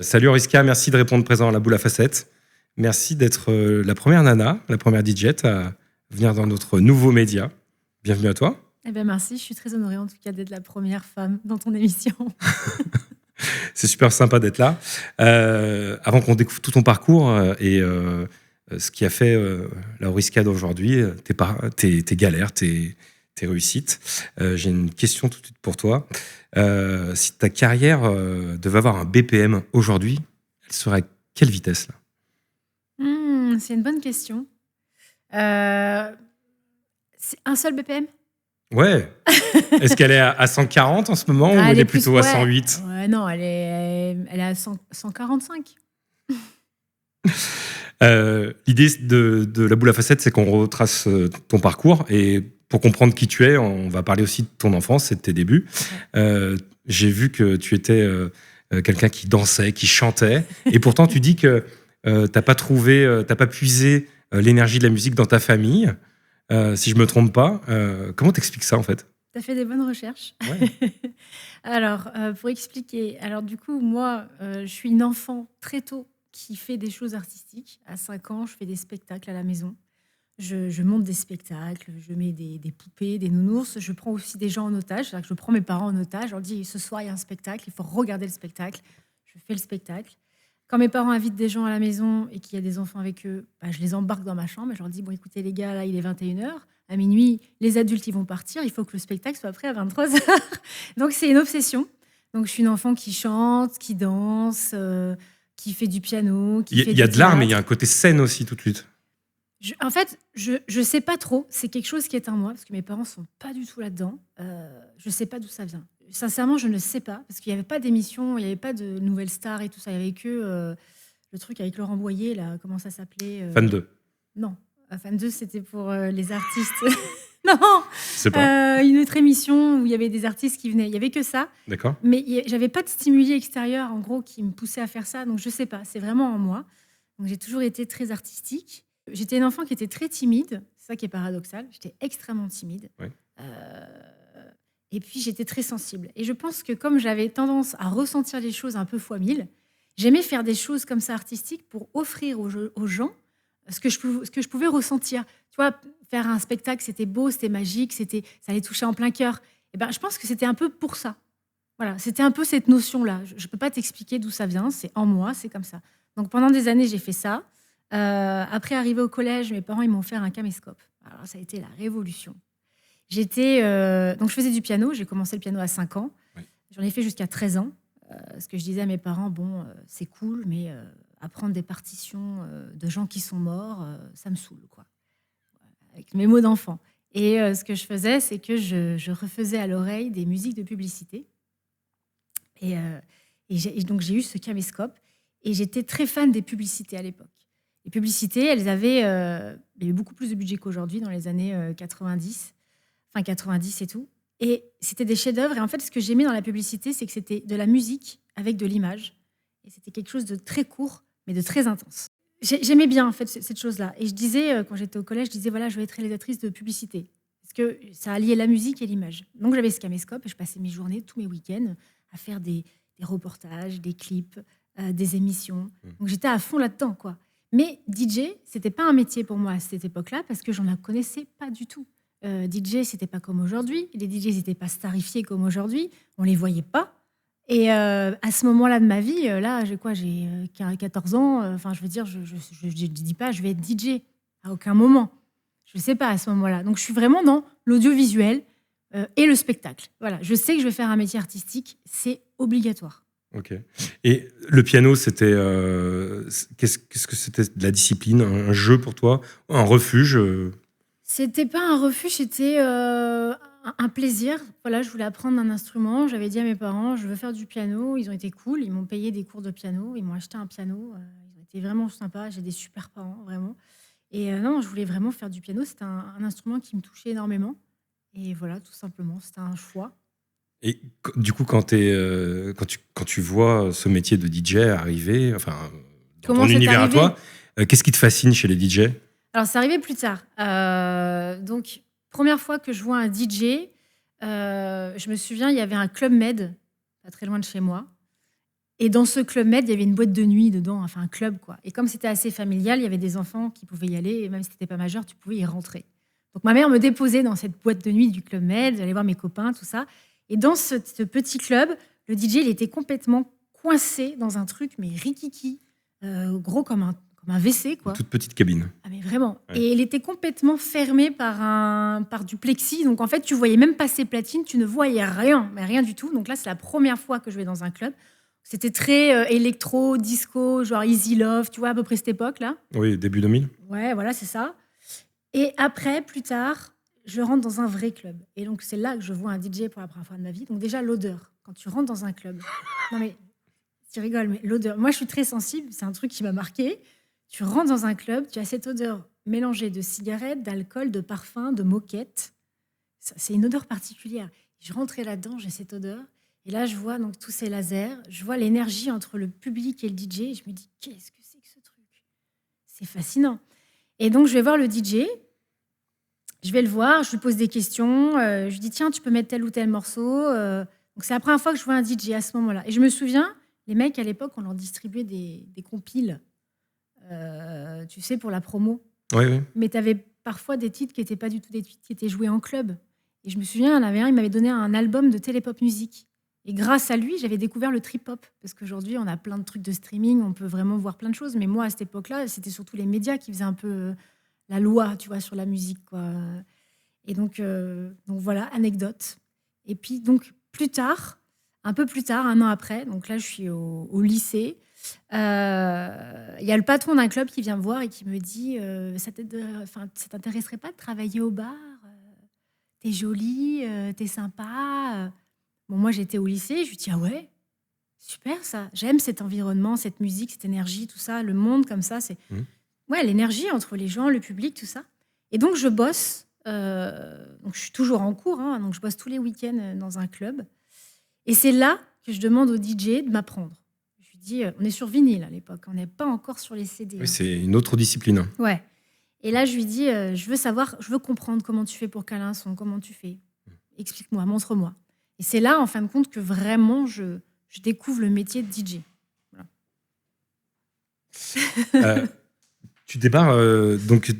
Salut Oriska, merci de répondre présent à la boule à facettes. Merci d'être la première nana, la première DJ à venir dans notre nouveau média. Bienvenue à toi. Eh ben merci, je suis très honorée en tout cas d'être la première femme dans ton émission. C'est super sympa d'être là. Avant qu'on découvre tout ton parcours et ce qui a fait la Oriska d'aujourd'hui, tes galères, tes réussites, j'ai une question tout de suite pour toi. Si ta carrière devait avoir un BPM aujourd'hui, elle serait à quelle vitesse là? C'est une bonne question. C'est un seul BPM? Ouais. Est-ce qu'elle est à 140 en ce moment ou elle est plutôt à 108? Ouais, non, elle est à 145. L'idée de la boule à facettes, c'est qu'on retrace ton parcours et pour comprendre qui tu es, on va parler aussi de ton enfance et de tes débuts. J'ai vu que tu étais quelqu'un qui dansait, qui chantait, et pourtant tu dis que t'as pas puisé l'énergie de la musique dans ta famille. Si je me trompe pas, comment t'expliques ça en fait? T'as fait des bonnes recherches. Ouais. Alors, pour expliquer, alors du coup, moi, je suis une enfant très tôt qui fait des choses artistiques. À 5 ans, je fais des spectacles à la maison. Je monte des spectacles, je mets des poupées, des nounours. Je prends aussi des gens en otage. C'est-à-dire que je prends mes parents en otage. Je leur dis, ce soir, il y a un spectacle, il faut regarder le spectacle. Je fais le spectacle. Quand mes parents invitent des gens à la maison et qu'il y a des enfants avec eux, bah, je les embarque dans ma chambre et je leur dis, bon, écoutez les gars, là, il est 21h. À minuit, les adultes, ils vont partir. Il faut que le spectacle soit prêt à 23h. Donc, c'est une obsession. Donc, je suis une enfant qui chante, qui danse, qui fait du piano, qui fait Il y a du de l'art, mais il y théâtre. a un côté scène aussi tout de suite. En fait, je sais pas trop. C'est quelque chose qui est en moi parce que mes parents sont pas du tout là-dedans. Je sais pas d'où ça vient. Sincèrement, je ne sais pas parce qu'il n'y avait pas d'émission, il n'y avait pas de nouvelles stars et tout ça. Il y avait que le truc avec Laurent Boyer là. Comment ça s'appelait Fan 2. Non, Fan 2, c'était pour les artistes. Non, C'est pas. une autre émission où il y avait des artistes qui venaient. Il y avait que ça. D'accord. Mais j'avais pas de stimuli extérieur en gros qui me poussait à faire ça. Donc je sais pas. C'est vraiment en moi. Donc j'ai toujours été très artistique. J'étais une enfant qui était très timide, c'est ça qui est paradoxal. J'étais extrêmement timide. Ouais. Et puis j'étais très sensible. Et je pense que comme j'avais tendance à ressentir les choses un peu fois mille, j'aimais faire des choses comme ça artistiques pour offrir aux gens ce que je pouvais ressentir. Tu vois, faire un spectacle, c'était beau, c'était magique, ça allait toucher en plein cœur. Et ben, je pense que c'était un peu pour ça. Voilà, c'était un peu cette notion-là. Je ne peux pas t'expliquer d'où ça vient, c'est en moi, c'est comme ça. Donc pendant des années, j'ai fait ça. Après, arrivé au collège, mes parents ils m'ont offert un caméscope. Alors ça a été la révolution. Donc je faisais du piano, j'ai commencé le piano à 5 ans. Oui. J'en ai fait jusqu'à 13 ans. Ce que je disais à mes parents, c'est cool, mais apprendre des partitions de gens qui sont morts, ça me saoule, quoi. Avec mes mots d'enfant. Et ce que je faisais, c'est que je refaisais à l'oreille des musiques de publicité. Et donc j'ai eu ce caméscope et j'étais très fan des publicités à l'époque. Les publicités, il y avait beaucoup plus de budget qu'aujourd'hui dans les années 90, fin 90 et tout. Et c'était des chefs-d'œuvre. Et en fait, ce que j'aimais dans la publicité, c'est que c'était de la musique avec de l'image. Et c'était quelque chose de très court, mais de très intense. J'aimais bien en fait cette chose-là. Et je disais, quand j'étais au collège, je disais, voilà, je vais être réalisatrice de publicité. Parce que ça alliait la musique et l'image. Donc j'avais ce caméscope et je passais mes journées, tous mes week-ends, à faire des reportages, des clips, des émissions. Donc j'étais à fond là-dedans, quoi. Mais DJ, c'était pas un métier pour moi à cette époque-là parce que j'en connaissais pas du tout. DJ, c'était pas comme aujourd'hui. Les DJ n'étaient pas starifiés comme aujourd'hui. On les voyait pas. Et à ce moment-là de ma vie, là, j'ai 14 ans. Enfin, je veux dire, je dis pas, je vais être DJ à aucun moment. Je sais pas à ce moment-là. Donc, je suis vraiment dans l'audiovisuel et le spectacle. Voilà, je sais que je vais faire un métier artistique, c'est obligatoire. Ok. Et le piano, c'était qu'est-ce que c'était de la discipline, un jeu pour toi, un refuge C'était pas un refuge, c'était un plaisir. Voilà, je voulais apprendre un instrument. J'avais dit à mes parents, je veux faire du piano. Ils ont été cool. Ils m'ont payé des cours de piano. Ils m'ont acheté un piano. Ils ont été vraiment sympas. J'ai des super parents, vraiment. Et non, je voulais vraiment faire du piano. C'était un instrument qui me touchait énormément. Et voilà, tout simplement, c'était un choix. Et du coup, quand tu vois ce métier de DJ arriver, enfin, dans Comment ton c'est univers à arrivé? toi, qu'est-ce qui te fascine chez les DJ? Alors, c'est arrivé plus tard. Donc, première fois que je vois un DJ, je me souviens, il y avait un Club Med, pas très loin de chez moi. Et dans ce Club Med, il y avait une boîte de nuit dedans, enfin un club, quoi. Et comme c'était assez familial, il y avait des enfants qui pouvaient y aller, et même si tu n'étais pas majeur, tu pouvais y rentrer. Donc ma mère me déposait dans cette boîte de nuit du Club Med, j'allais voir mes copains, tout ça. Et dans ce petit club, le DJ, il était complètement coincé dans un truc, mais rikiki, gros comme un WC, quoi. Une toute petite cabine. Ah mais vraiment. Ouais. Et il était complètement fermé par du plexi. Donc en fait, tu voyais même pas ses platines, tu ne voyais rien, mais rien du tout. Donc là, c'est la première fois que je vais dans un club. C'était très électro, disco, genre Easy Love, tu vois, à peu près cette époque-là. Oui, début 2000. Ouais, voilà, c'est ça. Et après, plus tard, je rentre dans un vrai club. Et donc, c'est là que je vois un DJ pour la première fois de ma vie. Donc déjà, l'odeur. Quand tu rentres dans un club. Non mais, tu rigoles, mais l'odeur. Moi, je suis très sensible. C'est un truc qui m'a marqué. Tu rentres dans un club, tu as cette odeur mélangée de cigarettes, d'alcool, de parfum, de moquette. C'est une odeur particulière. Je rentrais là-dedans, j'ai cette odeur. Et là, je vois donc tous ces lasers. Je vois l'énergie entre le public et le DJ. Et je me dis, qu'est-ce que c'est que ce truc? C'est fascinant. Et donc, je vais voir le DJ. Je vais le voir, je lui pose des questions. Je lui dis, tiens, tu peux mettre tel ou tel morceau. Donc, c'est la première fois que je vois un DJ à ce moment-là. Et je me souviens, les mecs, à l'époque, on leur distribuait des compiles, tu sais, pour la promo. Oui, oui. Mais tu avais parfois des titres qui n'étaient pas du tout des titres qui étaient joués en club. Et je me souviens, il y en avait un, il m'avait donné un album de Télépop Musique. Et grâce à lui, j'avais découvert le trip-hop. Parce qu'aujourd'hui, on a plein de trucs de streaming, on peut vraiment voir plein de choses. Mais moi, à cette époque-là, c'était surtout les médias qui faisaient un peu la loi, tu vois, sur la musique, quoi. Et donc voilà, anecdote. Et puis, donc, plus tard, un peu plus tard, 1 an après, donc là, je suis au lycée. Il y a le patron d'un club qui vient me voir et qui me dit ça t'intéresserait pas de travailler au bar? T'es jolie, t'es sympa. Bon, moi, j'étais au lycée, je lui dis ah ouais, super ça. J'aime cet environnement, cette musique, cette énergie, tout ça, le monde comme ça. C'est ouais, l'énergie entre les gens, le public, tout ça. Et donc, je bosse. Donc, je suis toujours en cours, hein, donc je bosse tous les week-ends dans un club. Et c'est là que je demande au DJ de m'apprendre. Je lui dis, on est sur vinyle à l'époque, on n'est pas encore sur les CD. Oui, c'est une autre discipline. Ouais. Et là, je lui dis, je veux savoir, je veux comprendre comment tu fais pour caler un son, comment tu fais. Explique-moi, montre-moi. Et c'est là, en fin de compte, que vraiment, je découvre le métier de DJ. Voilà. Tu démarres, donc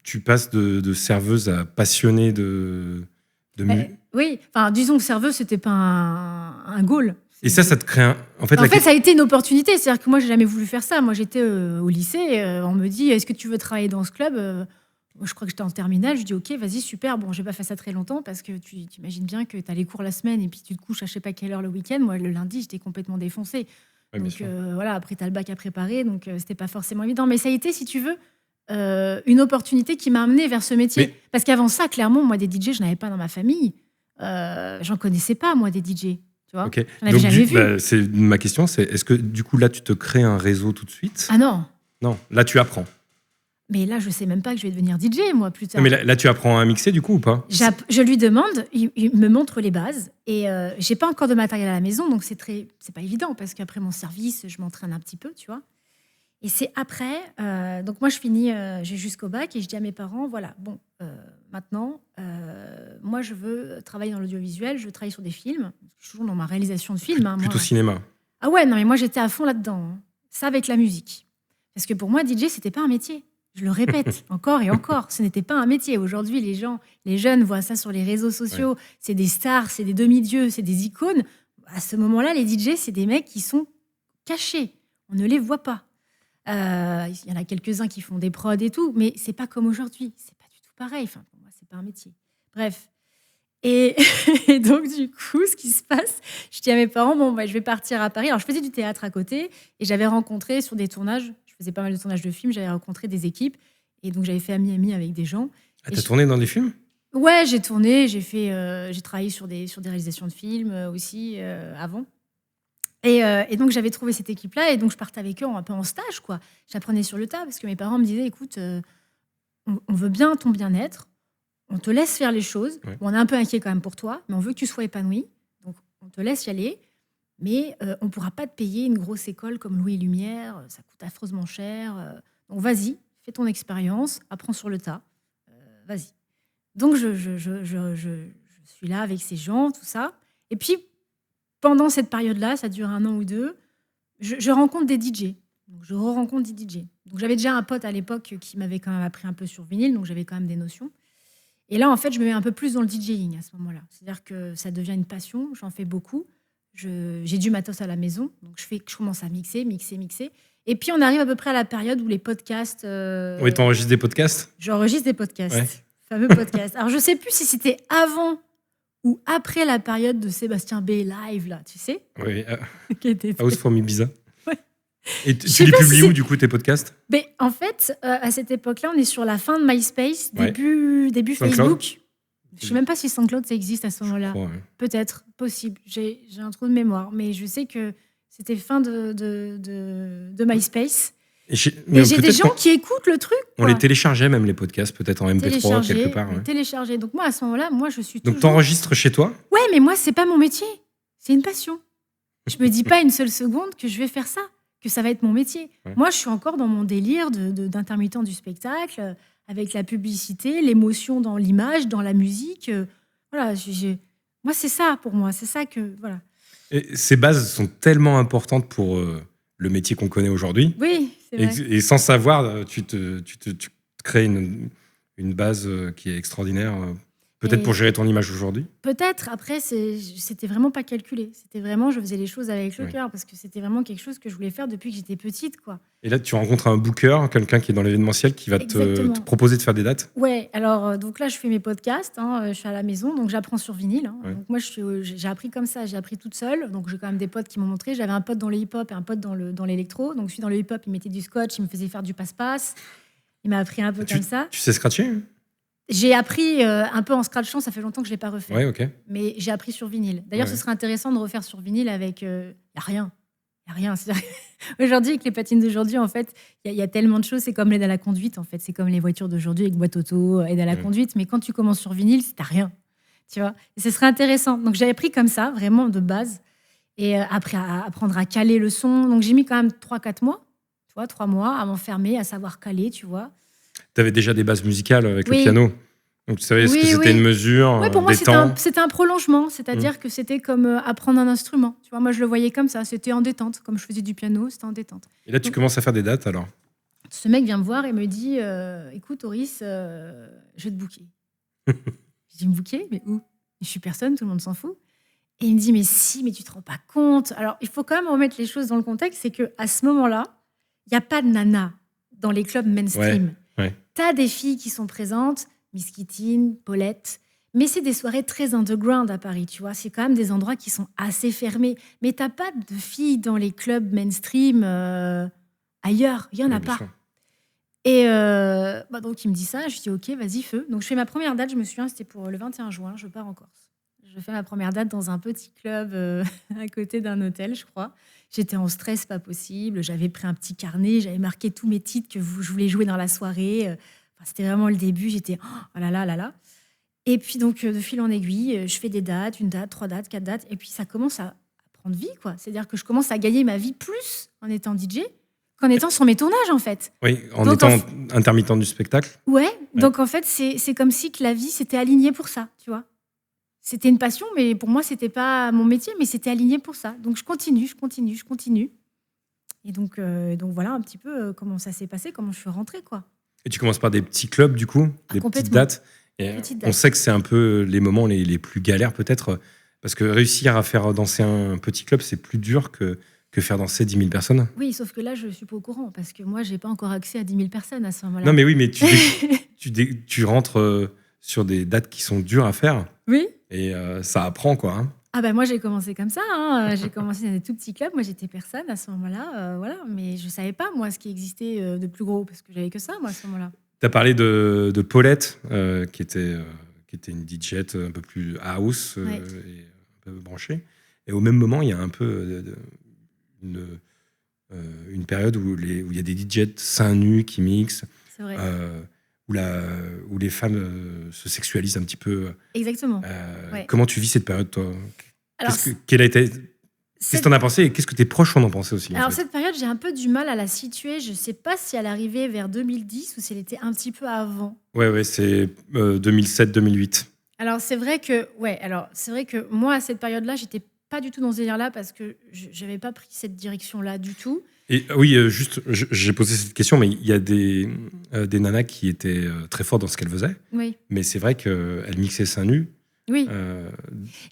tu passes de serveuse à passionnée de musique. Oui, enfin, disons que serveuse, c'était pas un goal. Et ça te crée un... En fait, ça a été une opportunité. C'est-à-dire que moi, j'ai jamais voulu faire ça. Moi, j'étais au lycée. On me dit, est-ce que tu veux travailler dans ce club? Je crois que j'étais en terminale. Je dis, ok, vas-y, super. Bon, j'ai pas fait ça très longtemps parce que tu imagines bien que tu as les cours la semaine et puis tu te couches à je sais pas quelle heure le week-end. Moi, le lundi, j'étais complètement défoncée. Ouais, donc voilà, après, tu as le bac à préparer. Donc, c'était pas forcément évident. Mais ça a été, si tu veux, une opportunité qui m'a amenée vers ce métier. Parce qu'avant ça, clairement, moi, des DJ, je n'avais pas dans ma famille. J'en connaissais pas, moi, des DJ. Tu vois, okay. on l'avait jamais vu. C'est ma question, c'est est-ce que du coup là tu te crées un réseau tout de suite? Ah non. Non, là tu apprends. Mais là je sais même pas que je vais devenir DJ moi plus tard. Non, mais là tu apprends à mixer du coup ou pas? Je lui demande, il me montre les bases et j'ai pas encore de matériel à la maison donc c'est pas évident parce qu'après mon service je m'entraîne un petit peu, tu vois. Et c'est après, donc moi je finis, j'ai jusqu'au bac et je dis à mes parents, voilà, bon, maintenant, moi je veux travailler dans l'audiovisuel, je veux travailler sur des films, je suis toujours dans ma réalisation de films. Hein, plutôt cinéma. Ah ouais, non mais moi j'étais à fond là-dedans, hein. Ça avec la musique. Parce que pour moi, DJ, c'était pas un métier. Je le répète encore et encore, ce n'était pas un métier. Aujourd'hui, les jeunes voient ça sur les réseaux sociaux, c'est des stars, c'est des demi-dieux, c'est des icônes. À ce moment-là, les DJ, c'est des mecs qui sont cachés, on ne les voit pas. Il y en a quelques-uns qui font des prods et tout, mais c'est pas comme aujourd'hui. C'est pas du tout pareil. Enfin, pour moi, c'est pas un métier. Bref. Et donc, du coup, ce qui se passe, je dis à mes parents, bon, je vais partir à Paris. Alors, je faisais du théâtre à côté et j'avais rencontré sur des tournages, je faisais pas mal de tournages de films, j'avais rencontré des équipes et donc j'avais fait ami avec des gens. Ah, t'as tourné dans des films? Ouais, j'ai tourné, j'ai travaillé sur des réalisations de films aussi avant. Et donc, j'avais trouvé cette équipe-là et donc je partais avec eux un peu en stage, quoi. J'apprenais sur le tas parce que mes parents me disaient, écoute, on veut bien ton bien-être, on te laisse faire les choses. Ouais. Bon, on est un peu inquiet quand même pour toi, mais on veut que tu sois épanoui. Donc, on te laisse y aller, mais on ne pourra pas te payer une grosse école comme Louis Lumière, ça coûte affreusement cher. Donc, vas-y, fais ton expérience, apprends sur le tas, vas-y. Donc, je suis là avec ces gens, tout ça. Et puis, pendant cette période-là, ça dure 1 an ou 2, je rencontre des DJ. Donc, je rencontre des DJ. Donc, j'avais déjà un pote à l'époque qui m'avait quand même appris un peu sur vinyle, donc j'avais quand même des notions. Et là, en fait, je me mets un peu plus dans le DJing à ce moment-là. C'est-à-dire que ça devient une passion, j'en fais beaucoup. J'ai du matos à la maison, donc je commence à mixer. Et puis, on arrive à peu près à la période où les podcasts... Oui, t'enregistres des podcasts? J'enregistre des podcasts, Ouais. fameux podcasts. Alors, je sais plus si c'était avant ou après la période de Sébastien B live, là, tu sais, Oui, qui était... House from Ibiza. Ouais. Et Je tu sais les pas si publies c'est- où, du coup, tes podcasts? Mais en fait, à cette époque-là, on est sur la fin de MySpace, Ouais. début SoundCloud? Facebook. Je sais même pas si SoundCloud ça existe à ce Je moment-là. crois, ouais. Peut-être, possible. J'ai un trou de mémoire, mais je sais que c'était fin de MySpace. Mais Et j'ai des peut-être gens qui écoutent le truc, on quoi. les téléchargeait même, les podcasts, peut-être en MP3 quelque Télécharger, part. Ouais. télécharger. Donc moi, à ce moment-là, moi, je suis Donc, toujours... t'enregistres chez toi? Ouais, mais moi, c'est pas mon métier. C'est une passion. Je me dis pas une seule seconde que je vais faire ça, que ça va être mon métier. Ouais. Moi, je suis encore dans mon délire d'intermittent du spectacle, avec la publicité, l'émotion dans l'image, dans la musique. Voilà, moi, c'est ça pour moi. C'est ça que... Voilà. Et ces bases sont tellement importantes pour le métier qu'on connaît aujourd'hui. Oui, c'est Et, vrai. et sans savoir, tu crées une base qui est extraordinaire, peut-être Et- pour gérer ton image aujourd'hui. Peut-être, après, c'était vraiment pas calculé. C'était vraiment, je faisais les choses avec le Ouais. cœur, parce que c'était vraiment quelque chose que je voulais faire depuis que j'étais petite, quoi. Et là, tu rencontres un booker, quelqu'un qui est dans l'événementiel, qui va Exactement. te proposer de faire des dates. Ouais, alors donc là je fais mes podcasts, je suis à la maison, donc j'apprends sur vinyle. Ouais. Donc moi j'ai appris comme ça, j'ai appris toute seule. Donc j'ai quand même des potes qui m'ont montré. J'avais un pote dans le hip-hop et un pote dans l'électro. Donc celui dans le hip-hop, il mettait du scotch, il me faisait faire du passe-passe. Il m'a appris un peu comme ça. Tu sais scratcher? J'ai appris un peu en scratchant, ça fait longtemps que je l'ai pas refait. Ouais, ok. Mais j'ai appris sur vinyle. D'ailleurs, Ouais. ce serait intéressant de refaire sur vinyle avec... y a rien. Il y a rien. C'est-à-dire que aujourd'hui, avec les patines d'aujourd'hui, en fait, il y a tellement de choses. C'est comme l'aide à la conduite, en fait. C'est comme les voitures d'aujourd'hui avec boîte auto, aide à la Ouais. conduite. Mais quand tu commences sur vinyle, t'as rien. Tu vois. Et ce serait intéressant. Donc, j'avais pris comme ça, vraiment de base. Et après, à apprendre à caler le son. Donc, j'ai mis quand même 3-4 mois. Tu vois, 3 mois à m'enfermer, à savoir caler, tu vois. Tu avais déjà des bases musicales avec le Oui. piano. Donc, tu savais ce Oui, que c'était oui. une mesure, Ouais, pour moi, des temps. c'était un prolongement. C'est-à-dire que c'était comme apprendre un instrument. Tu vois, moi, je le voyais comme ça. C'était en détente. Comme je faisais du piano, c'était en détente. Et là, tu commences à faire des dates, alors. Ce mec vient me voir et me dit écoute, Oris, je vais te booker. Je dis me booker? Mais où? Je suis personne, tout le monde s'en fout. Et il me dit mais si, mais tu te rends pas compte. Alors, il faut quand même remettre les choses dans le contexte c'est qu'à ce moment-là, il n'y a pas de nana dans les clubs mainstream. Ouais. Tu as des filles qui sont présentes, Miss Kittin, Paulette, mais c'est des soirées très underground à Paris, tu vois. C'est quand même des endroits qui sont assez fermés. Mais tu n'as pas de filles dans les clubs mainstream ailleurs. Il n'y en a Ouais, bien pas. sûr. Et donc, il me dit ça. Je dis OK, vas-y, feu. Donc, je fais ma première date. Je me souviens, c'était pour le 21 juin. Je pars en Corse. Je fais ma première date dans un petit club à côté d'un hôtel, je crois. J'étais en stress, pas possible. J'avais pris un petit carnet. J'avais marqué tous mes titres que je voulais jouer dans la soirée. Enfin, c'était vraiment le début. J'étais oh là là là là. Et puis, donc, de fil en aiguille, je fais des dates, 1 date, 3 dates, 4 dates. Et puis, ça commence à prendre vie, quoi. C'est-à-dire que je commence à gagner ma vie plus en étant DJ qu'en étant sur mes tournages, en fait. Oui, en Donc, étant intermittent du spectacle. Ouais, donc en fait, c'est comme si que la vie s'était alignée pour ça, tu vois. C'était une passion, mais pour moi, c'était pas mon métier, mais c'était aligné pour ça. Donc je continue. Et donc voilà un petit peu comment ça s'est passé, comment je suis rentrée, quoi. Et tu commences par des petits clubs, du coup, des petites complètement. dates. Et Petites on dates. sait que c'est un peu les moments les plus galères, peut-être, parce que réussir à faire danser un petit club, c'est plus dur que faire danser 10 000 personnes. Oui, sauf que là, je suis pas au courant, parce que moi, j'ai pas encore accès à 10 000 personnes à ce moment-là. Non, mais oui, mais tu rentres sur des dates qui sont dures à faire, Oui. et ça apprend, quoi. Hein. Ah ben moi, j'ai commencé comme ça. J'ai commencé dans des tout petits clubs. Moi, j'étais personne à ce moment-là. Voilà. Mais je savais pas, moi, ce qui existait de plus gros, parce que j'avais que ça, moi, à ce moment-là. Tu as parlé de Paulette, qui était une DJ un peu plus house Ouais. et un peu branchée. Et au même moment, il y a un peu une période où il y a des DJ seins nus qui mixent, C'est vrai. où les femmes se sexualisent un petit peu. Exactement. Ouais. Comment tu vis cette période, toi? Alors, Qu'est-ce que t'en as pensé et qu'est-ce que tes proches en ont pensé aussi? Alors en fait cette période, j'ai un peu du mal à la situer. Je sais pas si elle arrivait vers 2010 ou si elle était un petit peu avant. Ouais, c'est 2007-2008. Alors c'est vrai que moi à cette période-là, j'étais pas du tout dans ce délire-là parce que j'avais pas pris cette direction-là du tout. Et oui, juste, j'ai posé cette question, mais il y a des nanas qui étaient très fortes dans ce qu'elles faisaient. Oui. Mais c'est vrai qu'elles mixaient seins nus. Oui.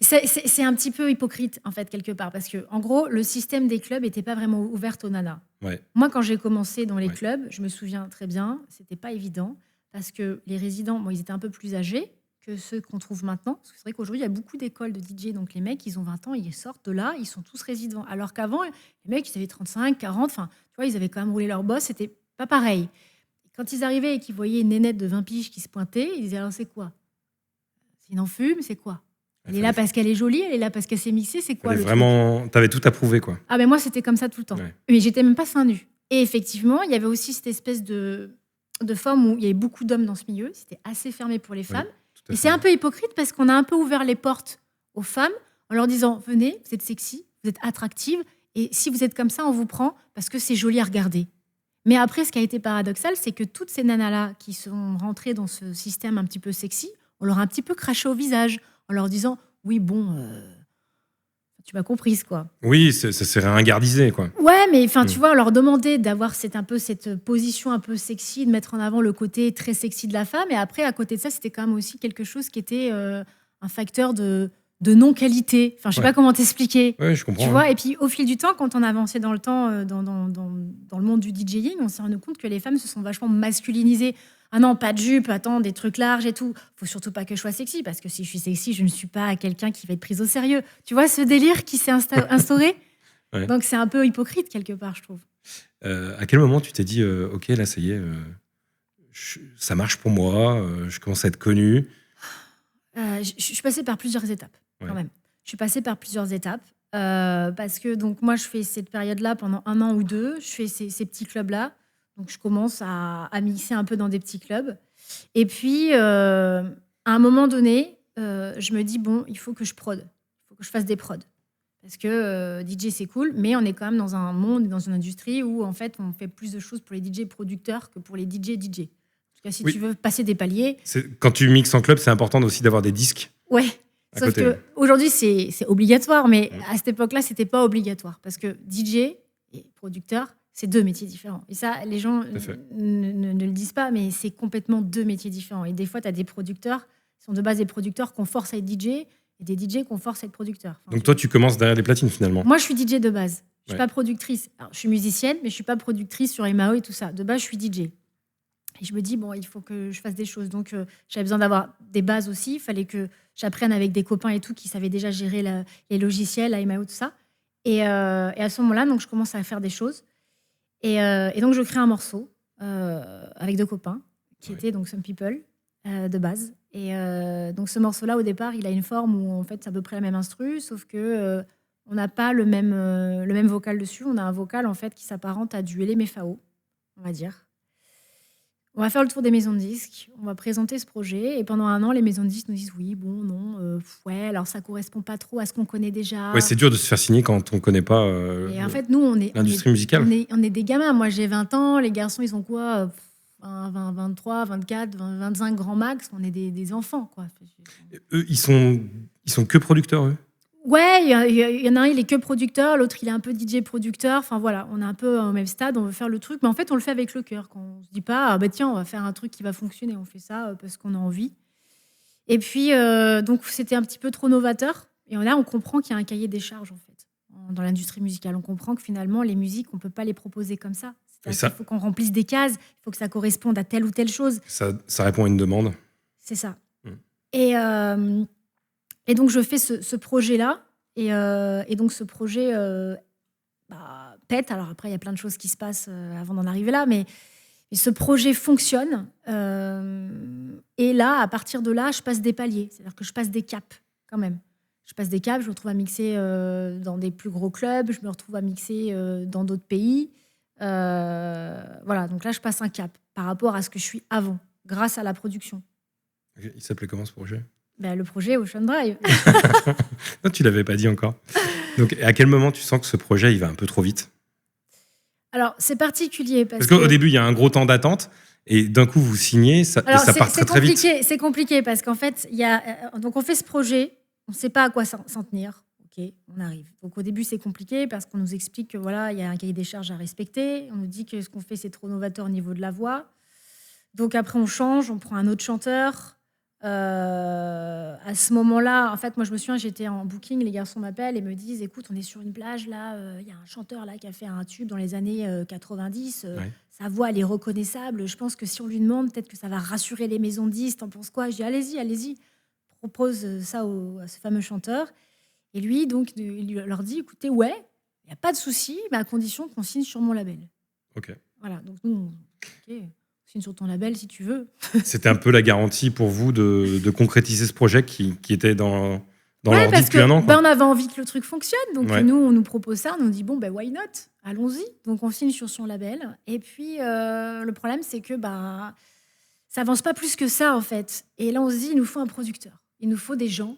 C'est un petit peu hypocrite, en fait, quelque part. Parce que, en gros, le système des clubs n'était pas vraiment ouvert aux nanas. Ouais. Moi, quand j'ai commencé dans les clubs, je me souviens très bien, c'était pas évident. Parce que les résidents, ils étaient un peu plus âgés que ceux qu'on trouve maintenant. Parce que c'est vrai qu'aujourd'hui, il y a beaucoup d'écoles de DJ. Donc, les mecs, ils ont 20 ans, ils sortent de là, ils sont tous résidents. Alors qu'avant, les mecs, ils avaient 35, 40. Enfin, tu vois, ils avaient quand même roulé leur boss. C'était pas pareil. Quand ils arrivaient et qu'ils voyaient une nénette de 20 piges qui se pointait, ils disaient, alors, c'est quoi? C'est une enfume, c'est quoi? Elle est là parce qu'elle est jolie, elle est là parce qu'elle s'est mixée, c'est quoi le vraiment, t'avais tout approuvé, quoi. Ah, mais moi, c'était comme ça tout le temps. Ouais. Mais j'étais même pas seins nus. Et effectivement, il y avait aussi cette espèce de forme où il y avait beaucoup d'hommes dans ce milieu. C'était assez fermé pour les femmes. Et c'est un peu hypocrite parce qu'on a un peu ouvert les portes aux femmes en leur disant, venez, vous êtes sexy, vous êtes attractive, et si vous êtes comme ça, on vous prend parce que c'est joli à regarder. Mais après, ce qui a été paradoxal, c'est que toutes ces nanas-là qui sont rentrées dans ce système un petit peu sexy, on leur a un petit peu craché au visage en leur disant, oui, bon, tu m'as comprise, quoi. Oui, ça s'est ringardisé, quoi. Ouais, mais tu vois, on leur demandait d'avoir cette position un peu sexy, de mettre en avant le côté très sexy de la femme. Et après, à côté de ça, c'était quand même aussi quelque chose qui était un facteur de non-qualité. Enfin, je sais pas comment t'expliquer. Ouais, je comprends. Tu vois, et puis au fil du temps, quand on avançait dans le temps, dans le monde du DJing, on s'est rendu compte que les femmes se sont vachement masculinisées. Ah non, pas de jupe, attends, des trucs larges et tout. Faut surtout pas que je sois sexy, parce que si je suis sexy, je ne suis pas quelqu'un qui va être prise au sérieux. Tu vois ce délire qui s'est instauré? Ouais. Donc c'est un peu hypocrite quelque part, je trouve. À quel moment tu t'es dit, ok, là ça y est, ça marche pour moi, je commence à être connue? Je suis passée par plusieurs étapes, quand même. Je suis passée par plusieurs étapes, parce que donc, moi, je fais cette période-là pendant 1 an ou 2. Je fais ces petits clubs-là. Donc, je commence à mixer un peu dans des petits clubs. Et puis, à un moment donné, je me dis, bon, il faut que je prod. Il faut que je fasse des prods. Parce que DJ, c'est cool, mais on est quand même dans un monde, dans une industrie où, en fait, on fait plus de choses pour les DJ producteurs que pour les DJ. En tout cas, si tu veux passer des paliers... Quand tu mixes en club, c'est important aussi d'avoir des disques. Ouais, sauf qu'aujourd'hui, c'est obligatoire, mais à cette époque-là, c'était pas obligatoire. Parce que DJ et producteur, c'est 2 métiers différents. Et ça, les gens ne le disent pas, mais c'est complètement 2 métiers différents. Et des fois, tu as des producteurs, qui sont de base des producteurs qu'on force à être DJ, et des DJ qu'on force à être producteur. Donc toi, tu commences derrière les platines, finalement. Moi, je suis DJ de base. Je suis pas productrice. Alors, je suis musicienne, mais je suis pas productrice sur MAO et tout ça. De base, je suis DJ. Et je me dis, bon, il faut que je fasse des choses. Donc, j'avais besoin d'avoir des bases aussi. Il fallait que j'apprenne avec des copains et tout qui savaient déjà gérer les logiciels, la MAO, tout ça. Et à ce moment-là, donc, je commence à faire des choses. Et donc, je crée un morceau avec 2 copains qui étaient donc Some People de base. Et donc, ce morceau-là, au départ, il a une forme où, en fait, c'est à peu près la même instru, sauf que on n'a pas le même vocal dessus. On a un vocal, en fait, qui s'apparente à du LMFAO, on va dire. On va faire le tour des maisons de disques, on va présenter ce projet, et pendant 1 an, les maisons de disques nous disent oui, bon, non, alors ça correspond pas trop à ce qu'on connaît déjà. Ouais, c'est dur de se faire signer quand on connaît pas et en fait, nous, l'industrie musicale. On est des gamins. Moi, j'ai 20 ans, les garçons, ils ont quoi 20, 23, 24, 25 grand max. On est des enfants, quoi. Eux, ils sont que producteurs, eux? Ouais, il y en a un, il est que producteur, l'autre, il est un peu DJ producteur. Enfin voilà, on est un peu au même stade, on veut faire le truc, mais en fait, on le fait avec le cœur. Quand on se dit pas, tiens, on va faire un truc qui va fonctionner, on fait ça parce qu'on a envie. Et puis, donc, c'était un petit peu trop novateur. Et là, on comprend qu'il y a un cahier des charges, en fait, dans l'industrie musicale. On comprend que finalement, les musiques, on peut pas les proposer comme ça. Il faut qu'on remplisse des cases, il faut que ça corresponde à telle ou telle chose. Ça répond à une demande. C'est ça. Et donc, je fais ce projet-là. Et donc, ce projet pète. Alors après, il y a plein de choses qui se passent avant d'en arriver là. Mais ce projet fonctionne. Et là, à partir de là, je passe des paliers. C'est-à-dire que je passe des caps, quand même. Je passe des caps, je me retrouve à mixer dans des plus gros clubs. Je me retrouve à mixer dans d'autres pays. Voilà, donc là, je passe un cap par rapport à ce que je suis avant, grâce à la production. Il s'appelait comment, ce projet ? Le projet Ocean Drive. Non, tu l'avais pas dit encore. Donc, à quel moment tu sens que ce projet, il va un peu trop vite ? Alors, c'est particulier. Parce qu'au début, il y a un gros temps d'attente. Et d'un coup, vous signez, ça part très vite. C'est compliqué parce qu'en fait, donc on fait ce projet, on ne sait pas à quoi s'en tenir. Ok, on arrive. Donc au début, c'est compliqué parce qu'on nous explique que voilà, il y a un cahier des charges à respecter. On nous dit que ce qu'on fait, c'est trop novateur au niveau de la voix. Donc après, on change, on prend un autre chanteur. À ce moment-là, en fait, moi, je me souviens, j'étais en booking, les garçons m'appellent et me disent, écoute, on est sur une plage, là, il y a un chanteur là qui a fait un tube dans les années 90. Ouais. Sa voix, elle est reconnaissable. Je pense que si on lui demande, peut-être que ça va rassurer les maisons de disques. T'en penses quoi? Je dis, allez-y. Propose ça à ce fameux chanteur. Et lui, donc, il leur dit, écoutez, ouais, il n'y a pas de souci, mais à condition qu'on signe sur mon label. Ok. Voilà, donc nous, ok, signe sur ton label si tu veux. C'était un peu la garantie pour vous de concrétiser ce projet qui était dans Ouais, l'ordi parce depuis que un an, quoi. on avait envie que le truc fonctionne. Donc Ouais. nous, on nous propose ça, on nous dit bon, why not? Allons-y. Donc on signe sur son label. Et puis le problème, c'est que ça avance pas plus que ça en fait. Et là, on se dit, il nous faut un producteur. Il nous faut des gens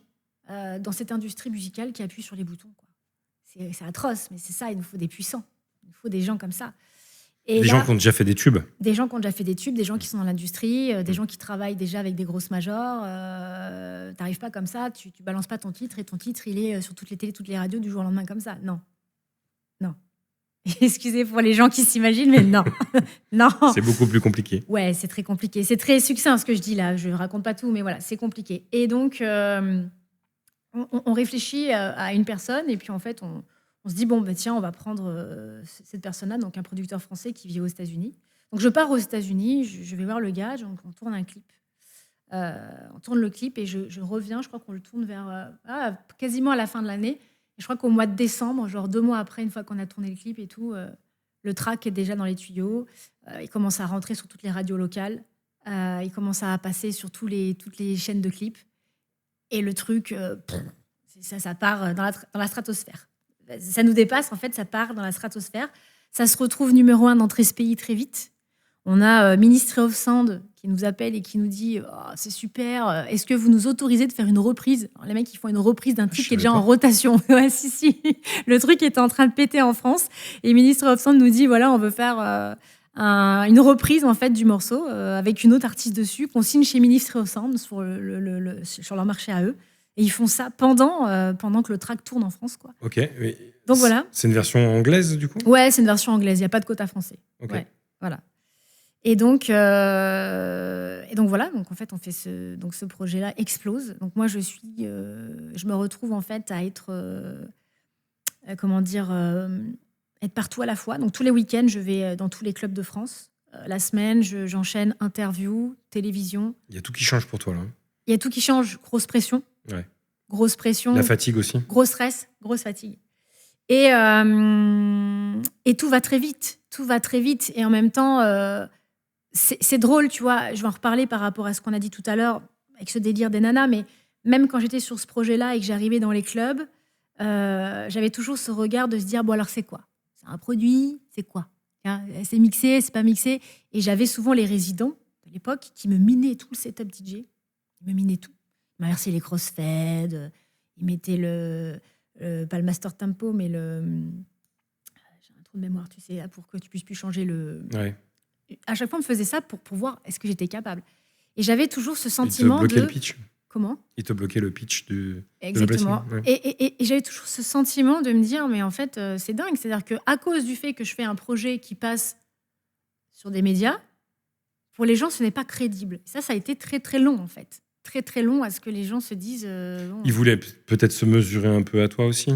dans cette industrie musicale qui appuient sur les boutons, quoi. C'est atroce, mais c'est ça. Il nous faut des puissants. Il nous faut des gens comme ça. Et Des là, gens qui ont déjà fait des tubes. des gens qui ont déjà fait des tubes, des gens qui sont dans l'industrie, des gens qui travaillent déjà avec des grosses majors. T'arrives pas comme ça, tu balances pas ton titre et ton titre, il est sur toutes les télés, toutes les radios du jour au lendemain comme ça. Non. Excusez pour les gens qui s'imaginent, mais non. Non. C'est beaucoup plus compliqué. Ouais, c'est très compliqué. C'est très succinct ce que je dis là. Je raconte pas tout, mais voilà, c'est compliqué. Et donc, on réfléchit à une personne et puis en fait, on se dit, bon, tiens, on va prendre cette personne-là, donc un producteur français qui vit aux États-Unis. Donc je pars aux États-Unis, je vais voir le gars, donc on tourne un clip. On tourne le clip et je reviens, je crois qu'on le tourne vers quasiment à la fin de l'année. Et je crois qu'au mois de décembre, genre 2 mois après, une fois qu'on a tourné le clip et tout, le track est déjà dans les tuyaux. Il commence à rentrer sur toutes les radios locales. Il commence à passer sur toutes les chaînes de clips. Et le truc, ça part dans la stratosphère. Ça nous dépasse, en fait, ça part dans la stratosphère. Ça se retrouve numéro 1 dans 13 pays très vite. On a Ministry of Sound qui nous appelle et qui nous dit c'est super, est-ce que vous nous autorisez de faire une reprise? Alors, les mecs, ils font une reprise d'un titre qui est déjà en rotation. Ouais, si. Le truc était en train de péter en France. Et Ministry of Sound nous dit voilà, on veut faire une reprise en fait, du morceau avec une autre artiste dessus qu'on signe chez Ministry of Sound sur leur marché à eux. Et ils font ça pendant que le track tourne en France, quoi. Ok. Mais Donc voilà. C'est une version anglaise, du coup? Ouais, c'est une version anglaise. Il n'y a pas de quota français. Ok. Ouais, voilà. Et donc voilà. Donc en fait, on fait ce projet-là explose. Donc moi, je me retrouve en fait à être, être partout à la fois. Donc tous les week-ends, je vais dans tous les clubs de France. La semaine, j'enchaîne interviews, télévision. Il y a tout qui change pour toi, là. Il y a tout qui change. Grosse pression. Ouais. Grosse pression. La fatigue aussi. Gros stress, grosse fatigue. Et tout va très vite. Tout va très vite. Et en même temps, c'est drôle, tu vois. Je vais en reparler par rapport à ce qu'on a dit tout à l'heure avec ce délire des nanas. Mais même quand j'étais sur ce projet-là et que j'arrivais dans les clubs, j'avais toujours ce regard de se dire, bon alors c'est quoi? C'est un produit? C'est quoi? C'est mixé? C'est pas mixé? Et j'avais souvent les résidents de l'époque qui me minaient tout le setup DJ. Ils me minaient tout. Ils m'inversaient les crossfades. Ils mettaient pas le master tempo, mais j'ai un trou de mémoire, tu sais, là, pour que tu puisses plus changer le... Ouais. À chaque fois, on me faisait ça pour voir est-ce que j'étais capable. Et j'avais toujours ce sentiment Il te bloquait le pitch. Comment? Il te bloquait le pitch Exactement. de la placing. Ouais. Et j'avais toujours ce sentiment de me dire, mais en fait, c'est dingue. C'est-à-dire qu'à cause du fait que je fais un projet qui passe sur des médias, pour les gens, ce n'est pas crédible. Ça a été très, très long, en fait. Très, très long à ce que les gens se disent... bon, Ils voulaient peut-être se mesurer un peu à toi aussi.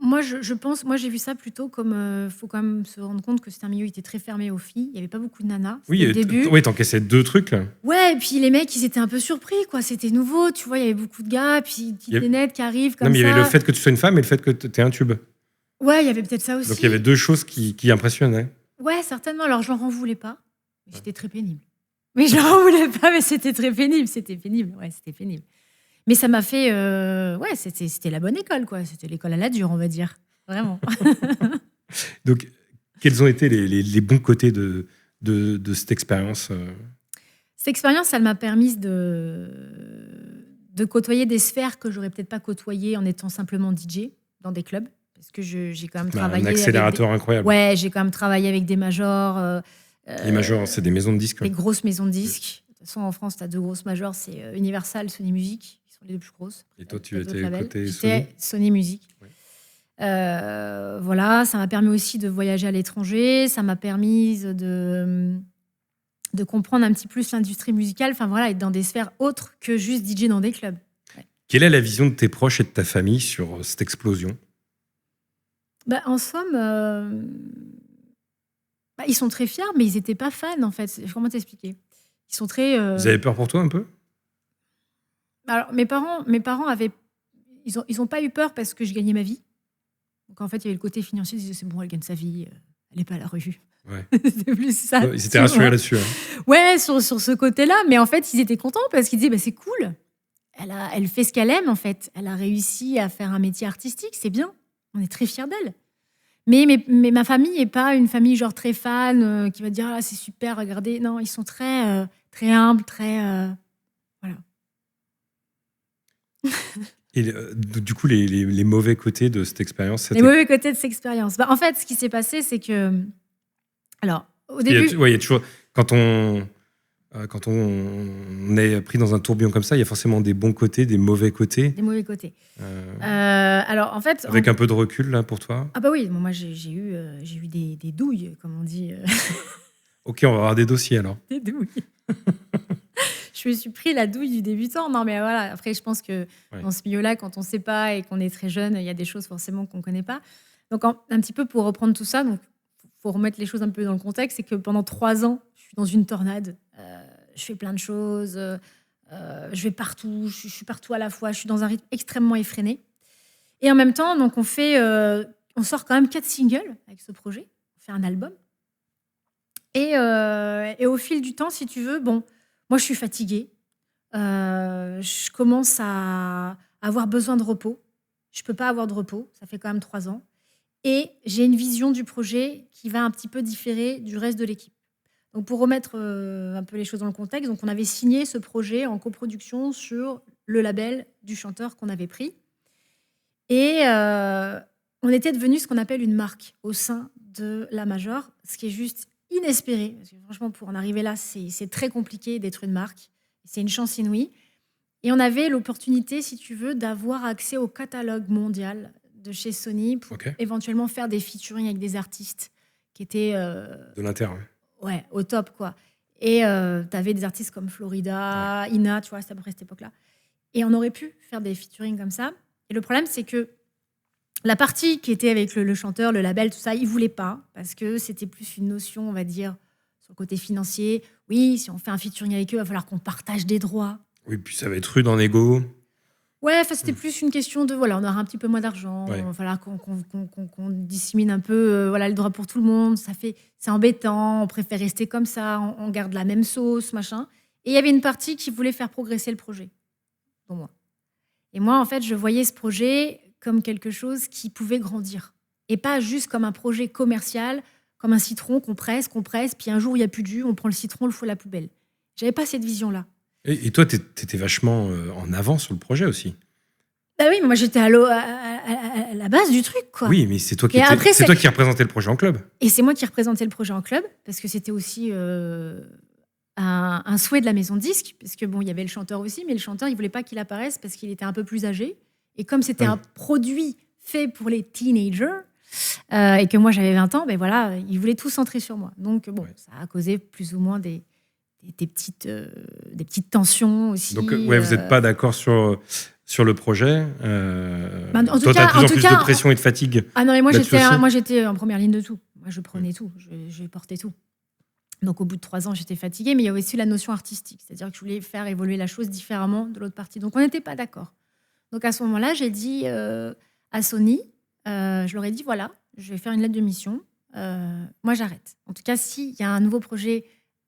Moi, je pense, j'ai vu ça plutôt comme... faut quand même se rendre compte que c'est un milieu qui était très fermé aux filles. Il n'y avait pas beaucoup de nanas. Oui, au début. Oui, t'encaissais 2 trucs, là. Ouais, et puis les mecs, ils étaient un peu surpris, quoi. C'était nouveau, tu vois. Il y avait beaucoup de gars, puis petites nénettes qui arrivent comme ça. Non, mais il y avait le fait que tu sois une femme et le fait que tu aies un tube. Ouais, il y avait peut-être ça aussi. Donc il y avait 2 choses qui impressionnaient. Ouais, certainement. Alors, je leur en voulais pas. Mais c'était très pénible. Mais je leur en voulais pas, mais c'était très pénible. C'était pénible. Ouais, c'était pénible. Mais ça m'a fait... ouais, c'était la bonne école, quoi. C'était l'école à la dure, on va dire. Vraiment. Donc, quels ont été les bons côtés de cette expérience? Cette expérience, elle m'a permis de côtoyer des sphères que j'aurais peut-être pas côtoyées en étant simplement DJ dans des clubs. Parce que j'ai quand même travaillé... Un accélérateur incroyable. Ouais, j'ai quand même travaillé avec des majors. Les majors, c'est des maisons de disques. Des grosses maisons de disques. De toute façon, en France, tu as 2 grosses majors. C'est Universal, Sony Music. Ils sont les deux plus grosses. Et toi, tu Il y a d'autres étais labels. côté J'étais Sony Music. Ouais. Voilà, ça m'a permis aussi de voyager à l'étranger, ça m'a permis de comprendre un petit plus l'industrie musicale, enfin voilà, être dans des sphères autres que juste DJ dans des clubs. Ouais. Quelle est la vision de tes proches et de ta famille sur cette explosion? Bah, en somme, ils sont très fiers, mais ils n'étaient pas fans en fait. Comment t'expliquer? Ils sont très. Ils avaient peur pour toi un peu? Alors mes parents avaient, ils ont pas eu peur parce que je gagnais ma vie. Donc en fait, il y avait le côté financier, ils disaient c'est bon, elle gagne sa vie, elle n'est pas à la rue. Ouais. C'était plus ça. Ils étaient rassurés là-dessus. Hein. Ouais, sur ce côté-là, mais en fait, ils étaient contents parce qu'ils disaient bah, c'est cool. Elle fait ce qu'elle aime en fait. Elle a réussi à faire un métier artistique, c'est bien. On est très fiers d'elle. Mais ma famille n'est pas une famille genre très fan qui va dire ah, c'est super, regardez. Non, ils sont très très humbles, très voilà. Et du coup, les mauvais côtés de cette expérience, c'était... Les mauvais côtés de cette expérience. Bah, en fait, ce qui s'est passé, c'est que alors au début, il y a toujours quand on est pris dans un tourbillon comme ça, il y a forcément des bons côtés, des mauvais côtés. des mauvais côtés. Alors en fait, Avec un peu de recul là pour toi. ah bah oui, moi j'ai eu des douilles, comme on dit. Ok, on va avoir des dossiers alors. Des douilles. Je me suis pris la douille du débutant. Non, mais voilà. Après, je pense que dans ce milieu-là, quand on ne sait pas et qu'on est très jeune, il y a des choses forcément qu'on ne connaît pas. Donc, un petit peu pour reprendre tout ça, donc faut remettre les choses un peu dans le contexte, c'est que pendant 3 ans, je suis dans une tornade. Je fais plein de choses. Je vais partout. Je suis partout à la fois. Je suis dans un rythme extrêmement effréné. Et en même temps, donc on sort quand même 4 singles avec ce projet. On fait un album. Et au fil du temps, si tu veux, bon, moi, je suis fatiguée. Je commence à avoir besoin de repos. Je ne peux pas avoir de repos. Ça fait quand même 3 ans. Et j'ai une vision du projet qui va un petit peu différer du reste de l'équipe. Donc, pour remettre un peu les choses dans le contexte, donc on avait signé ce projet en coproduction sur le label du chanteur qu'on avait pris. Et on était devenu ce qu'on appelle une marque au sein de la Major, ce qui est juste inespéré. Parce que franchement, pour en arriver là, c'est très compliqué d'être une marque. C'est une chance inouïe. Et on avait l'opportunité, si tu veux, d'avoir accès au catalogue mondial de chez Sony pour éventuellement faire des featuring avec des artistes qui étaient... de l'inter. Ouais, au top, quoi. Et tu avais des artistes comme Florida, Ina, tu vois, c'était à peu près cette époque-là. Et on aurait pu faire des featuring comme ça. Et le problème, c'est que la partie qui était avec le chanteur, le label, tout ça, ils ne voulaient pas, parce que c'était plus une notion, on va dire, sur le côté financier. Oui, si on fait un featuring avec eux, il va falloir qu'on partage des droits. Oui, puis ça va être rude en égo. Ouais, c'était plus une question de, voilà, on aura un petit peu moins d'argent, il va falloir qu'on dissémine un peu voilà, les droits pour tout le monde. C'est embêtant, on préfère rester comme ça, on garde la même sauce, machin. Et il y avait une partie qui voulait faire progresser le projet, dont moi. Et moi, en fait, je voyais ce projet comme quelque chose qui pouvait grandir. Et pas juste comme un projet commercial, comme un citron qu'on presse, puis un jour, il n'y a plus de jus, on prend le citron, on le fout à la poubelle. J'avais pas cette vision-là. Et toi, t'étais vachement en avant sur le projet aussi. Bah oui, mais moi, j'étais à la base du truc, quoi. Oui, mais c'est toi qui représentais le projet en club. Et c'est moi qui représentais le projet en club, parce que c'était aussi un souhait de la maison de disques, parce que bon, il y avait le chanteur aussi, mais le chanteur, il voulait pas qu'il apparaisse parce qu'il était un peu plus âgé. Et comme c'était un produit fait pour les teenagers, et que moi j'avais 20 ans, ben voilà, ils voulaient tout centrer sur moi. Donc bon, ça a causé plus ou moins des petites tensions aussi. Donc vous n'êtes pas d'accord sur le projet. En toi, tu as de plus en plus de pression et de fatigue. Ah non, mais moi j'étais en première ligne de tout. Moi je prenais tout, je portais tout. Donc au bout de 3 ans, j'étais fatiguée, mais il y avait aussi la notion artistique, c'est-à-dire que je voulais faire évoluer la chose différemment de l'autre partie. Donc on n'était pas d'accord. Donc à ce moment-là, j'ai dit à Sony, je leur ai dit voilà, je vais faire une lettre de mission. Moi, j'arrête. En tout cas, s'il y a un nouveau projet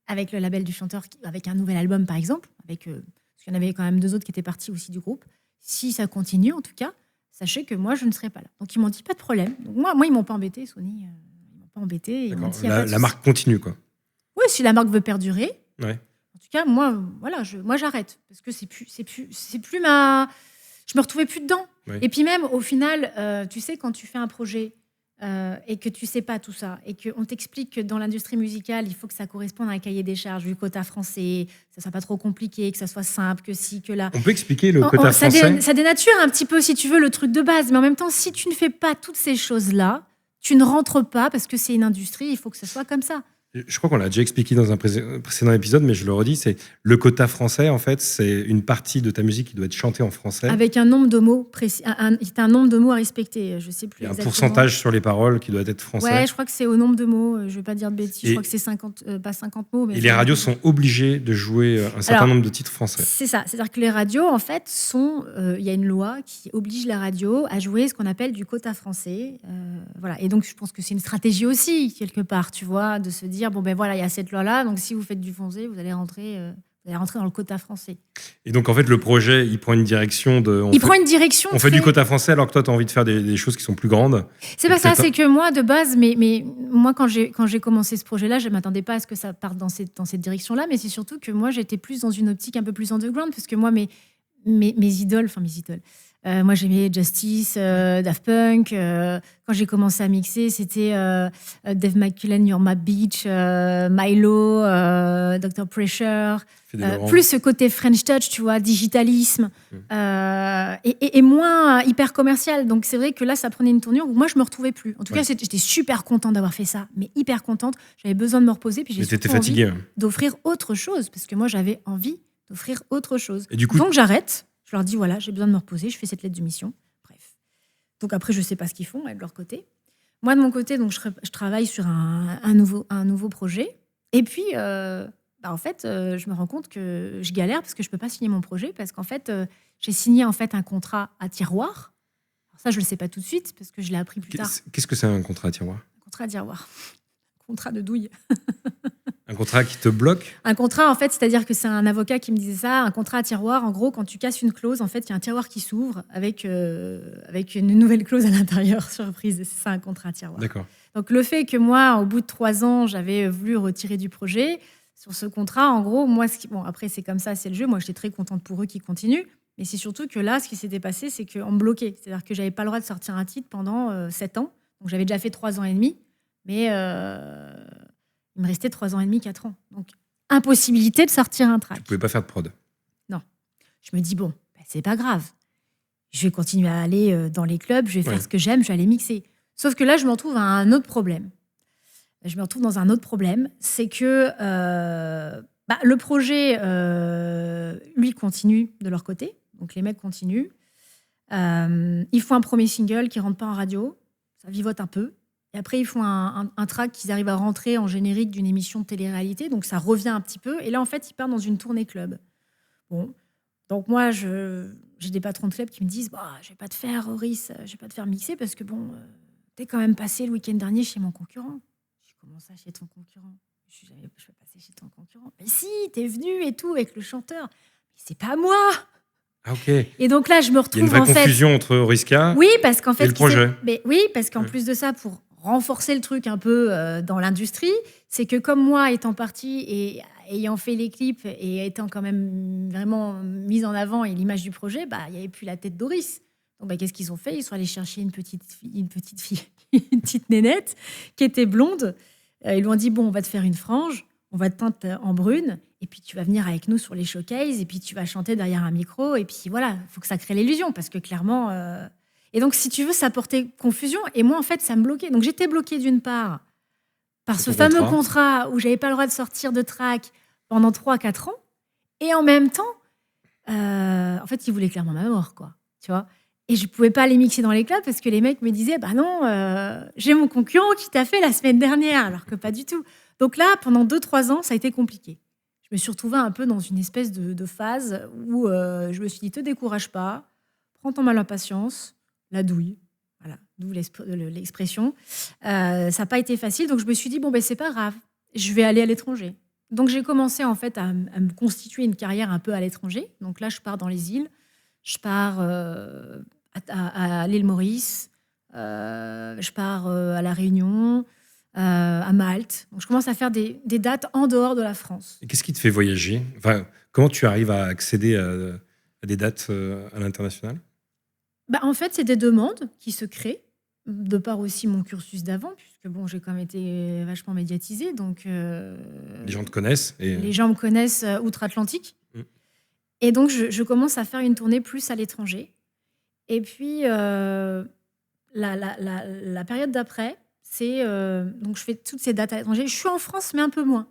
avec le label du chanteur, avec un nouvel album par exemple, parce qu'il y en avait quand même 2 autres qui étaient partis aussi du groupe, si ça continue en tout cas, sachez que moi, je ne serai pas là. Donc ils m'ont dit pas de problème. Donc moi ils m'ont pas embêté, Sony. Ils m'ont pas embêté. Ils m'ont dit, la marque continue, quoi. Oui, si la marque veut perdurer. Ouais. En tout cas, moi, voilà, moi j'arrête parce que c'est plus ma. Je me retrouvais plus dedans. Oui. Et puis même, au final, tu sais, quand tu fais un projet et que tu sais pas tout ça, et qu'on t'explique que dans l'industrie musicale, il faut que ça corresponde à un cahier des charges, du quota français, que ça soit pas trop compliqué, que ça soit simple, que si, que là. On peut expliquer le quota français? Ça dénature un petit peu, si tu veux, le truc de base. Mais en même temps, si tu ne fais pas toutes ces choses-là, tu ne rentres pas parce que c'est une industrie, il faut que ça soit comme ça. Je crois qu'on l'a déjà expliqué dans un précédent épisode, mais je le redis, c'est le quota français, en fait, c'est une partie de ta musique qui doit être chantée en français. Avec un nombre de mots précis, un nombre de mots à respecter, je sais plus Et un exactement. pourcentage sur les paroles qui doit être français. Ouais, je crois que c'est au nombre de mots, je vais pas dire de bêtises, je crois que c'est 50, pas 50 mots. Mais et les radios sont obligées de jouer un certain nombre de titres français. C'est ça, c'est-à-dire que les radios, en fait, il y a une loi qui oblige la radio à jouer ce qu'on appelle du quota français. Voilà. Et donc, je pense que c'est une stratégie aussi, quelque part, tu vois, de se dire, bon, ben voilà, il y a cette loi-là, donc si vous faites du français, vous allez rentrer dans le quota français. Et donc, en fait, le projet, il prend une direction de... On fait du quota français alors que toi, tu as envie de faire des choses qui sont plus grandes. C'est pas ça, c'est que moi, de base, mais moi, quand j'ai commencé ce projet-là, je ne m'attendais pas à ce que ça parte dans cette direction-là, mais c'est surtout que moi, j'étais plus dans une optique un peu plus underground, parce que moi, mes idoles, moi, j'aimais Justice, Daft Punk. Quand j'ai commencé à mixer, c'était Dave McCullen, You're My Beach, Milo, Dr. Pressure. Plus ce côté French touch, tu vois, digitalisme, et moins hyper commercial. Donc, c'est vrai que là, ça prenait une tournure où moi, je me retrouvais plus. En tout cas, j'étais super contente d'avoir fait ça, mais hyper contente. J'avais besoin de me reposer, puis j'ai surtout envie d'offrir autre chose, parce que moi, j'avais envie d'offrir autre chose. Et du coup, donc, j'arrête. Je leur dis, voilà, j'ai besoin de me reposer, je fais cette lettre de mission. Bref. Donc après, je ne sais pas ce qu'ils font, de leur côté. Moi, de mon côté, donc, je travaille sur un nouveau projet. Et puis, en fait, je me rends compte que je galère parce que je ne peux pas signer mon projet, parce qu'en fait, j'ai signé en fait, un contrat à tiroir. Alors ça, je ne le sais pas tout de suite, parce que je l'ai appris plus tard. Qu'est-ce que c'est un contrat à tiroir? Un contrat à tiroir. Contrat de douille. Un contrat qui te bloque? Un contrat, en fait, c'est-à-dire que c'est un avocat qui me disait ça. Un contrat à tiroir, en gros, quand tu casses une clause, en fait, il y a un tiroir qui s'ouvre avec une nouvelle clause à l'intérieur, surprise. C'est ça, un contrat à tiroir. D'accord. Donc, le fait que moi, au bout de 3 ans, j'avais voulu retirer du projet, sur ce contrat, en gros, moi, après, c'est comme ça, c'est le jeu. Moi, j'étais très contente pour eux qui continuent. Mais c'est surtout que là, ce qui s'était passé, c'est qu'on me bloquait. C'est-à-dire que je n'avais pas le droit de sortir un titre pendant 7 ans. Donc, j'avais déjà fait 3 ans et demi. Mais il me restait 3 ans et demi, 4 ans. Donc, impossibilité de sortir un track. Tu ne pouvais pas faire de prod? Non. Je me dis, bon, c'est pas grave. Je vais continuer à aller dans les clubs, je vais faire ce que j'aime, je vais aller mixer. Sauf que là, je me retrouve à un autre problème. Je me retrouve dans un autre problème. C'est que le projet, lui, continue de leur côté. Donc, les mecs continuent. Ils font un premier single qui ne rentre pas en radio. Ça vivote un peu. Et après, ils font un track qu'ils arrivent à rentrer en générique d'une émission de télé-réalité. Donc, ça revient un petit peu. Et là, en fait, ils partent dans une tournée club. Bon. Donc, moi, j'ai des patrons de club qui me disent « Je vais pas te faire, Horis, je vais pas te faire mixer parce que, t'es quand même passé le week-end dernier chez mon concurrent. » Je dis « Comment ça, chez ton concurrent ?» Je vais passer chez ton concurrent. « Mais si, t'es venu et tout avec le chanteur. » « Mais c'est pas moi !» Ah, ok. Et donc là, je me retrouve. Il y a une vraie confusion entre Horiska et le projet. Parce qu'en plus de ça, pour renforcer le truc un peu dans l'industrie, c'est que comme moi, étant partie et ayant fait les clips et étant quand même vraiment mise en avant et l'image du projet, il n'y avait plus la tête d'Horis. Donc qu'est-ce qu'ils ont fait? Ils sont allés chercher une petite fille, une petite nénette qui était blonde. Ils lui ont dit, bon, on va te faire une frange, on va te teindre en brune, et puis tu vas venir avec nous sur les showcases, et puis tu vas chanter derrière un micro, et puis voilà, il faut que ça crée l'illusion, parce que clairement... Et donc, si tu veux, ça portait confusion, et moi, en fait, ça me bloquait. Donc, j'étais bloquée d'une part par ce fameux contrat où j'avais pas le droit de sortir de track pendant 3-4 ans, et en même temps, en fait, ils voulaient clairement ma mort, quoi, tu vois. Et je pouvais pas les mixer dans les clubs parce que les mecs me disaient, non, j'ai mon concurrent qui t'a fait la semaine dernière, alors que pas du tout. Donc là, pendant 2-3 ans, ça a été compliqué. Je me suis retrouvée un peu dans une espèce de phase où je me suis dit, te décourage pas, prends ton mal en patience, la douille. Voilà, d'où l'expression. Ça n'a pas été facile, donc je me suis dit, c'est pas grave, je vais aller à l'étranger. Donc j'ai commencé en fait à me constituer une carrière un peu à l'étranger. Donc là, je pars dans les îles, je pars à l'île Maurice, je pars à La Réunion, à Malte. Donc je commence à faire des dates en dehors de la France. Et qu'est-ce qui te fait voyager? Comment tu arrives à accéder à des dates à l'international? En fait, c'est des demandes qui se créent. de par aussi mon cursus d'avant, puisque bon, j'ai quand même été vachement médiatisée, donc Les gens te connaissent. les gens me connaissent outre-Atlantique. Mm. Et donc, je commence à faire une tournée plus à l'étranger. Et puis, la période d'après, c'est... donc, je fais toutes ces dates à l'étranger. Je suis en France, mais un peu moins.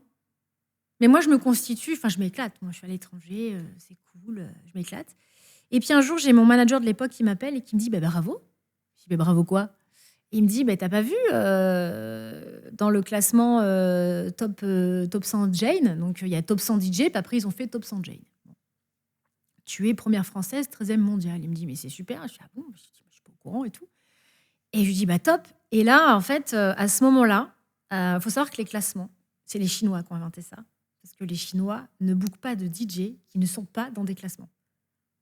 Mais moi, je me constitue... Enfin, je m'éclate. Moi, je suis à l'étranger, c'est cool, je m'éclate. Et puis, un jour, j'ai mon manager de l'époque qui m'appelle et qui me dit bravo. Je dis bravo quoi? Il me dit, t'as pas vu dans le classement top 100 Jane, donc il y a top 100 DJ, puis après ils ont fait top 100 Jane. Bon. Tu es première française, 13e mondiale. Il me dit, mais c'est super. Je dis, ah bon, je suis pas au courant et tout. Et je lui dis, top. Et là, en fait, à ce moment-là, faut savoir que les classements, c'est les Chinois qui ont inventé ça. Parce que les Chinois ne bookent pas de DJ qui ne sont pas dans des classements.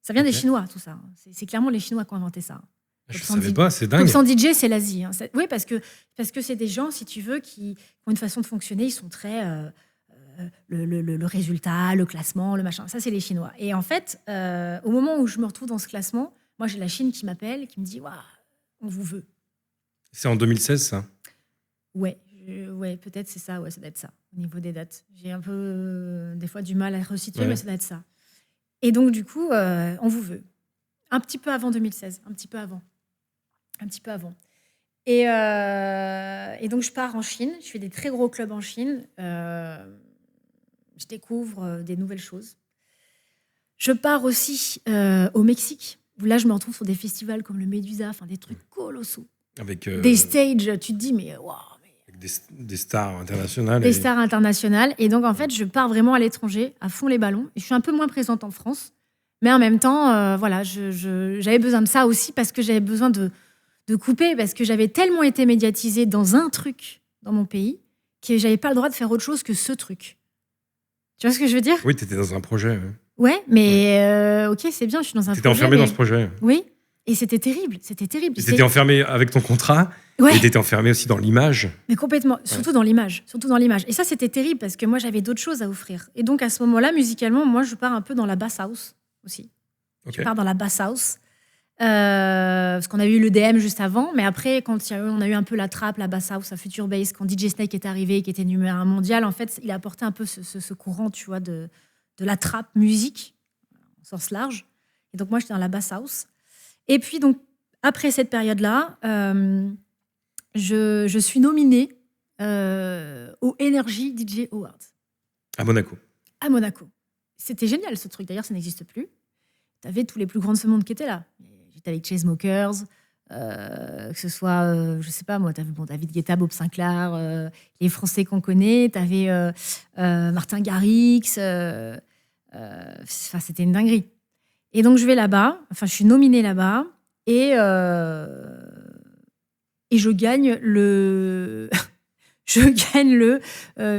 Ça vient des Chinois, tout ça. C'est clairement les Chinois qui ont inventé ça. Je ne savais pas, c'est dingue. Top 100 DJ, c'est l'Asie. Hein. Oui, parce que c'est des gens, si tu veux, qui ont une façon de fonctionner. Ils sont très... le résultat, le classement, le machin. Ça, c'est les Chinois. Et en fait, au moment où je me retrouve dans ce classement, moi, j'ai la Chine qui m'appelle, qui me dit « Waouh, on vous veut ». C'est en 2016, ça? Ouais, peut-être c'est ça. Ouais, ça doit être ça, au niveau des dates. J'ai un peu, des fois, du mal à resituer, mais ça doit être ça. Et donc, du coup, on vous veut. Un petit peu avant 2016, un petit peu avant. Et donc, je pars en Chine. Je fais des très gros clubs en Chine. Je découvre des nouvelles choses. Je pars aussi au Mexique, où là, je me retrouve sur des festivals comme le Medusa, enfin des trucs colossaux. Avec des stages, tu te dis, mais waouh! Des stars internationales. Des stars internationales. Et donc, en fait, je pars vraiment à l'étranger, à fond les ballons. Et je suis un peu moins présente en France. Mais en même temps, voilà, j'avais besoin de ça aussi parce que j'avais besoin de couper, parce que j'avais tellement été médiatisée dans un truc dans mon pays que j'avais pas le droit de faire autre chose que ce truc. Tu vois ce que je veux dire? Oui, tu étais dans un projet. Ouais, mais ok, c'est bien, je suis dans un projet. Tu étais enfermée dans ce projet. Oui, et c'était terrible. Tu étais enfermée avec ton contrat, et tu étais enfermée aussi dans l'image. Mais complètement, surtout dans l'image. Et ça, c'était terrible parce que moi, j'avais d'autres choses à offrir. Et donc, à ce moment-là, musicalement, moi, je pars un peu dans la bass house aussi. Je pars dans la bass house. Parce qu'on a eu le DM juste avant, mais après, quand on a eu un peu la trappe, la bass house, la future bass, quand DJ Snake est arrivé, qui était numéro 1 mondial, en fait, il a apporté un peu ce courant, tu vois, de la trap musique, au sens large. Et donc, moi, j'étais dans la bass house. Et puis, donc, après cette période-là, je suis nominée au Energy DJ Awards. À Monaco. À Monaco. C'était génial, ce truc. D'ailleurs, ça n'existe plus. Tu avais tous les plus grands de ce monde qui étaient là. J'étais avec Chainsmokers, que ce soit, je sais pas moi, t'avais David Guetta, Bob Sinclair, les Français qu'on connaît, t'avais Martin Garrix, c'était une dinguerie. Et donc je vais là-bas, je suis nominée là-bas, et je gagne le...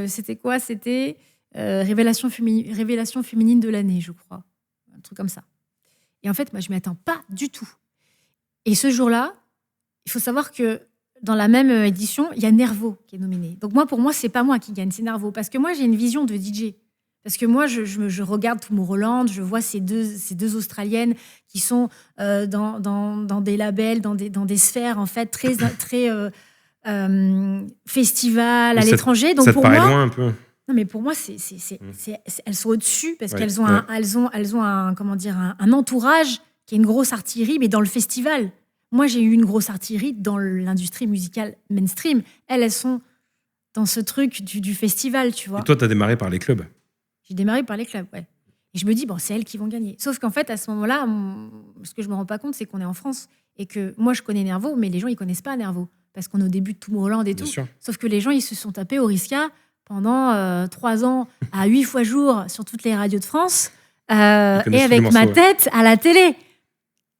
c'était quoi? C'était révélation féminine de l'année, je crois. Un truc comme ça. Et en fait, moi, je ne m'y attends pas du tout. Et ce jour-là, il faut savoir que dans la même édition, il y a Nervo qui est nominé. Donc moi, pour moi, c'est pas moi qui gagne, c'est Nervo. Parce que moi, j'ai une vision de DJ. Parce que moi, je regarde Tomorrowland, je vois ces deux Australiennes qui sont dans des labels, dans des sphères, en fait, très festival à l'étranger. Donc ça te pour paraît moi, loin un peu? Non, mais pour moi, elles sont au-dessus parce qu'elles ont un entourage qui est une grosse artillerie, mais dans le festival. Moi, j'ai eu une grosse artillerie dans l'industrie musicale mainstream. Elles sont dans ce truc du festival, tu vois. Et toi, tu as démarré par les clubs? J'ai démarré par les clubs, ouais. Et je me dis, c'est elles qui vont gagner. Sauf qu'en fait, à ce moment-là, ce que je me rends pas compte, c'est qu'on est en France et que moi, je connais Nervo, mais les gens, ils connaissent pas Nervo parce qu'on est au début de Tomorrowland et tout. Sûr. Sauf que les gens, ils se sont tapés au Risca pendant 3 ans à 8 fois jour sur toutes les radios de France et avec ma tête à la télé.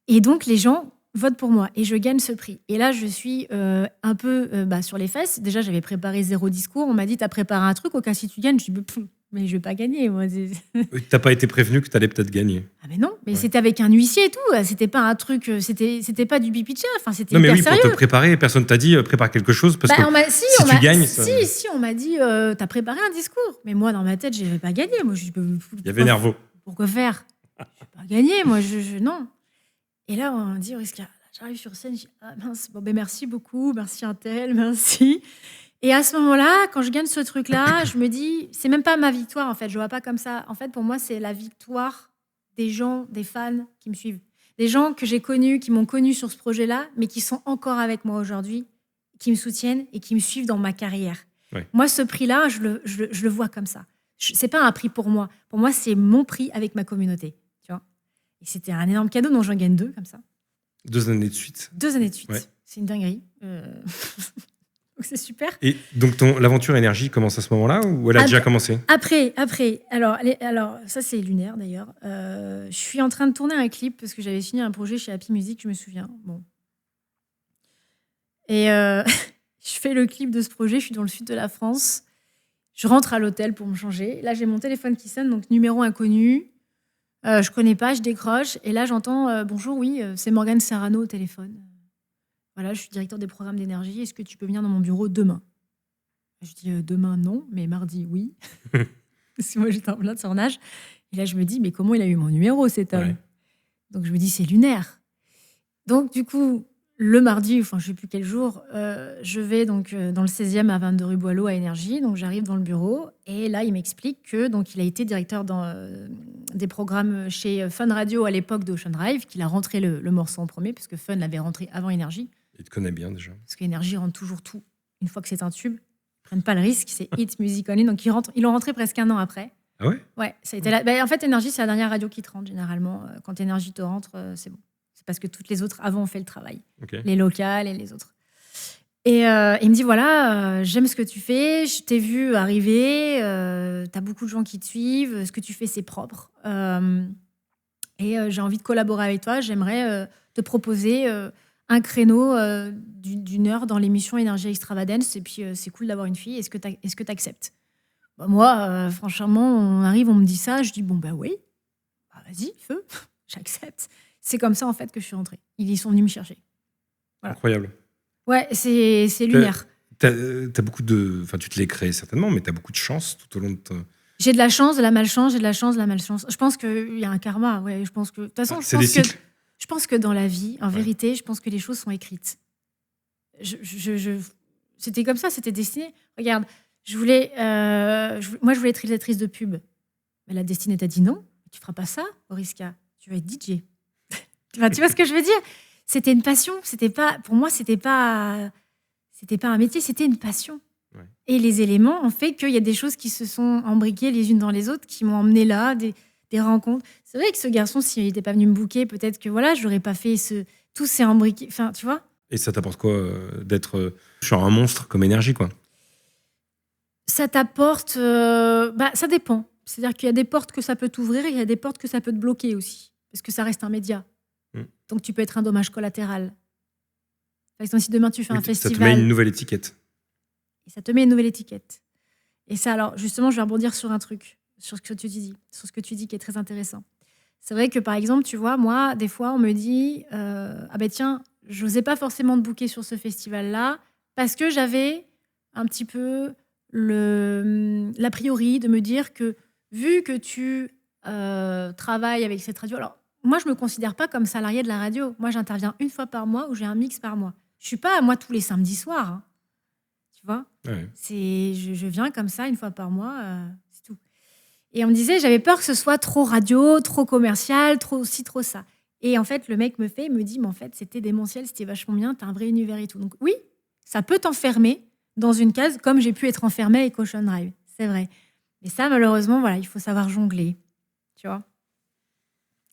Et donc, les gens votent pour moi et je gagne ce prix. Et là, je suis un peu sur les fesses. Déjà, j'avais préparé 0 discours. On m'a dit, t'as préparé un truc, au cas si tu gagnes. Je dis, mais je vais pas gagner, moi. T'as pas été prévenu que t'allais peut-être gagner? Ah mais non, mais c'était avec un huissier et tout. C'était pas un truc, c'était pas du bipicha. Enfin, c'était non, mais hyper sérieux. Pour te préparer, personne t'a dit prépare quelque chose parce que si tu gagnes. Si, on m'a dit t'as préparé un discours. Mais moi, dans ma tête, je vais pas gagner. Moi, il y avait Nervo. Pourquoi faire? Je vais pas gagner, moi. Non. Et là, on m'a dit, Risca, J'arrive sur scène, je dis « Ah mince, bon, ben merci beaucoup, merci un tel, merci ». Et à ce moment-là, quand je gagne ce truc-là, je me dis, c'est même pas ma victoire en fait, je vois pas comme ça. En fait, pour moi, c'est la victoire des gens, des fans qui me suivent. Des gens que j'ai connus, qui m'ont connu sur ce projet-là, mais qui sont encore avec moi aujourd'hui, qui me soutiennent et qui me suivent dans ma carrière. Ouais. Moi, ce prix-là, je le vois comme ça. C'est pas un prix pour moi. Pour moi, c'est mon prix avec ma communauté. Tu vois. Et c'était un énorme cadeau, donc j'en gagne 2 comme ça. 2 années de suite. 2 années de suite. Ouais. C'est une dinguerie. Donc c'est super. Et donc l'aventure énergie commence à ce moment-là ou elle a déjà commencé? Après. Alors, ça c'est lunaire d'ailleurs. Je suis en train de tourner un clip parce que j'avais signé un projet chez Happy Music, je me souviens. Bon. Et je fais le clip de ce projet, je suis dans le sud de la France. Je rentre à l'hôtel pour me changer. Là, j'ai mon téléphone qui sonne, donc numéro inconnu. Je connais pas, je décroche. Et là, j'entends bonjour, oui, c'est Morgane Serrano au téléphone. Voilà, je suis directeur des programmes d'énergie. Est-ce que tu peux venir dans mon bureau demain? Je dis demain, non, mais mardi, oui. Parce que moi, j'étais en plein tournage. Et là, je me dis, mais comment il a eu mon numéro, cet homme? Donc, je me dis, c'est lunaire. Donc, du coup, le mardi, enfin, je ne sais plus quel jour, je vais donc dans le 16e à 22 rue Boileau à Énergie. Donc, j'arrive dans le bureau. Et là, il m'explique que donc, il a été directeur des programmes chez Fun Radio à l'époque d'Ocean Drive, qu'il a rentré le morceau en premier, parce que Fun l'avait rentré avant Énergie. Il te connaît bien déjà. Parce qu'Énergie rentre toujours tout. Une fois que c'est un tube, ils prennent pas le risque, c'est Hit Music Only. Donc ils l'ont rentré presque 1 an après. Ah ouais? Ouais, ça a été en fait, Énergie, c'est la dernière radio qui te rentre généralement. Quand Énergie te rentre, c'est bon. C'est parce que toutes les autres avant ont fait le travail. Okay. Les locales et les autres. Et il me dit voilà, j'aime ce que tu fais, je t'ai vu arriver, t'as beaucoup de gens qui te suivent, ce que tu fais c'est propre. Et j'ai envie de collaborer avec toi, j'aimerais te proposer un créneau d'une heure dans l'émission Énergie Extravagance, et puis c'est cool d'avoir une fille, est-ce que tu acceptes? Bah, moi, franchement, on arrive, on me dit ça, je dis bon bah oui, bah, vas-y, feu, j'accepte. C'est comme ça en fait que je suis rentrée. Ils sont venus me chercher. Voilà. Incroyable. Ouais, c'est lunaire. T'as beaucoup de... Enfin, tu te l'es créé certainement, mais tu as beaucoup de chance tout au long de ton... J'ai de la chance, de la malchance, j'ai de la chance, de la malchance. Je pense qu'il y a un karma, ouais, je pense que... De toute façon, je pense que dans la vie, en vérité, je pense que les choses sont écrites. C'était comme ça, c'était destiné. Regarde, moi, je voulais être réalisatrice de pub. Mais la destinée t'a dit non, tu feras pas ça, Oriska. Tu vas être DJ. Enfin, tu vois ce que je veux dire? C'était une passion. Pour moi, c'était pas un métier, c'était une passion. Ouais. Et les éléments ont fait qu'il y a des choses qui se sont embriquées les unes dans les autres, qui m'ont emmené là, des rencontres. C'est vrai que ce garçon, s'il n'était pas venu me booker, peut-être que voilà, je n'aurais pas fait tout s'est embriqué. Enfin, tu vois? Et ça t'apporte quoi d'être sur un monstre comme Énergie, quoi? Ça t'apporte... ça dépend. C'est-à-dire qu'il y a des portes que ça peut t'ouvrir et il y a des portes que ça peut te bloquer aussi. Parce que ça reste un média. Donc tu peux être un dommage collatéral. Par exemple, si demain tu fais un festival... Ça te met une nouvelle étiquette. Et ça te met une nouvelle étiquette. Et ça, alors, justement, je vais rebondir sur un truc, sur ce que tu dis qui est très intéressant. C'est vrai que, par exemple, tu vois, moi, des fois, on me dit ah ben tiens, je n'osais pas forcément te booker sur ce festival-là parce que j'avais un petit peu l'a priori de me dire que, vu que tu travailles avec cette radio... Alors, moi, je ne me considère pas comme salarié de la radio. Moi, j'interviens 1 fois par mois ou j'ai un mix par mois. Je ne suis pas, moi, tous les samedis soirs. Hein. Tu vois, je viens comme ça 1 fois par mois, c'est tout. Et on me disait, j'avais peur que ce soit trop radio, trop commercial, trop ci, trop ça. Et en fait, le mec me dit, mais en fait, c'était démentiel, c'était vachement bien, t'as un vrai univers et tout. Donc oui, ça peut t'enfermer dans une case, comme j'ai pu être enfermée avec Ocean Drive, c'est vrai. Mais ça, malheureusement, voilà, il faut savoir jongler, tu vois.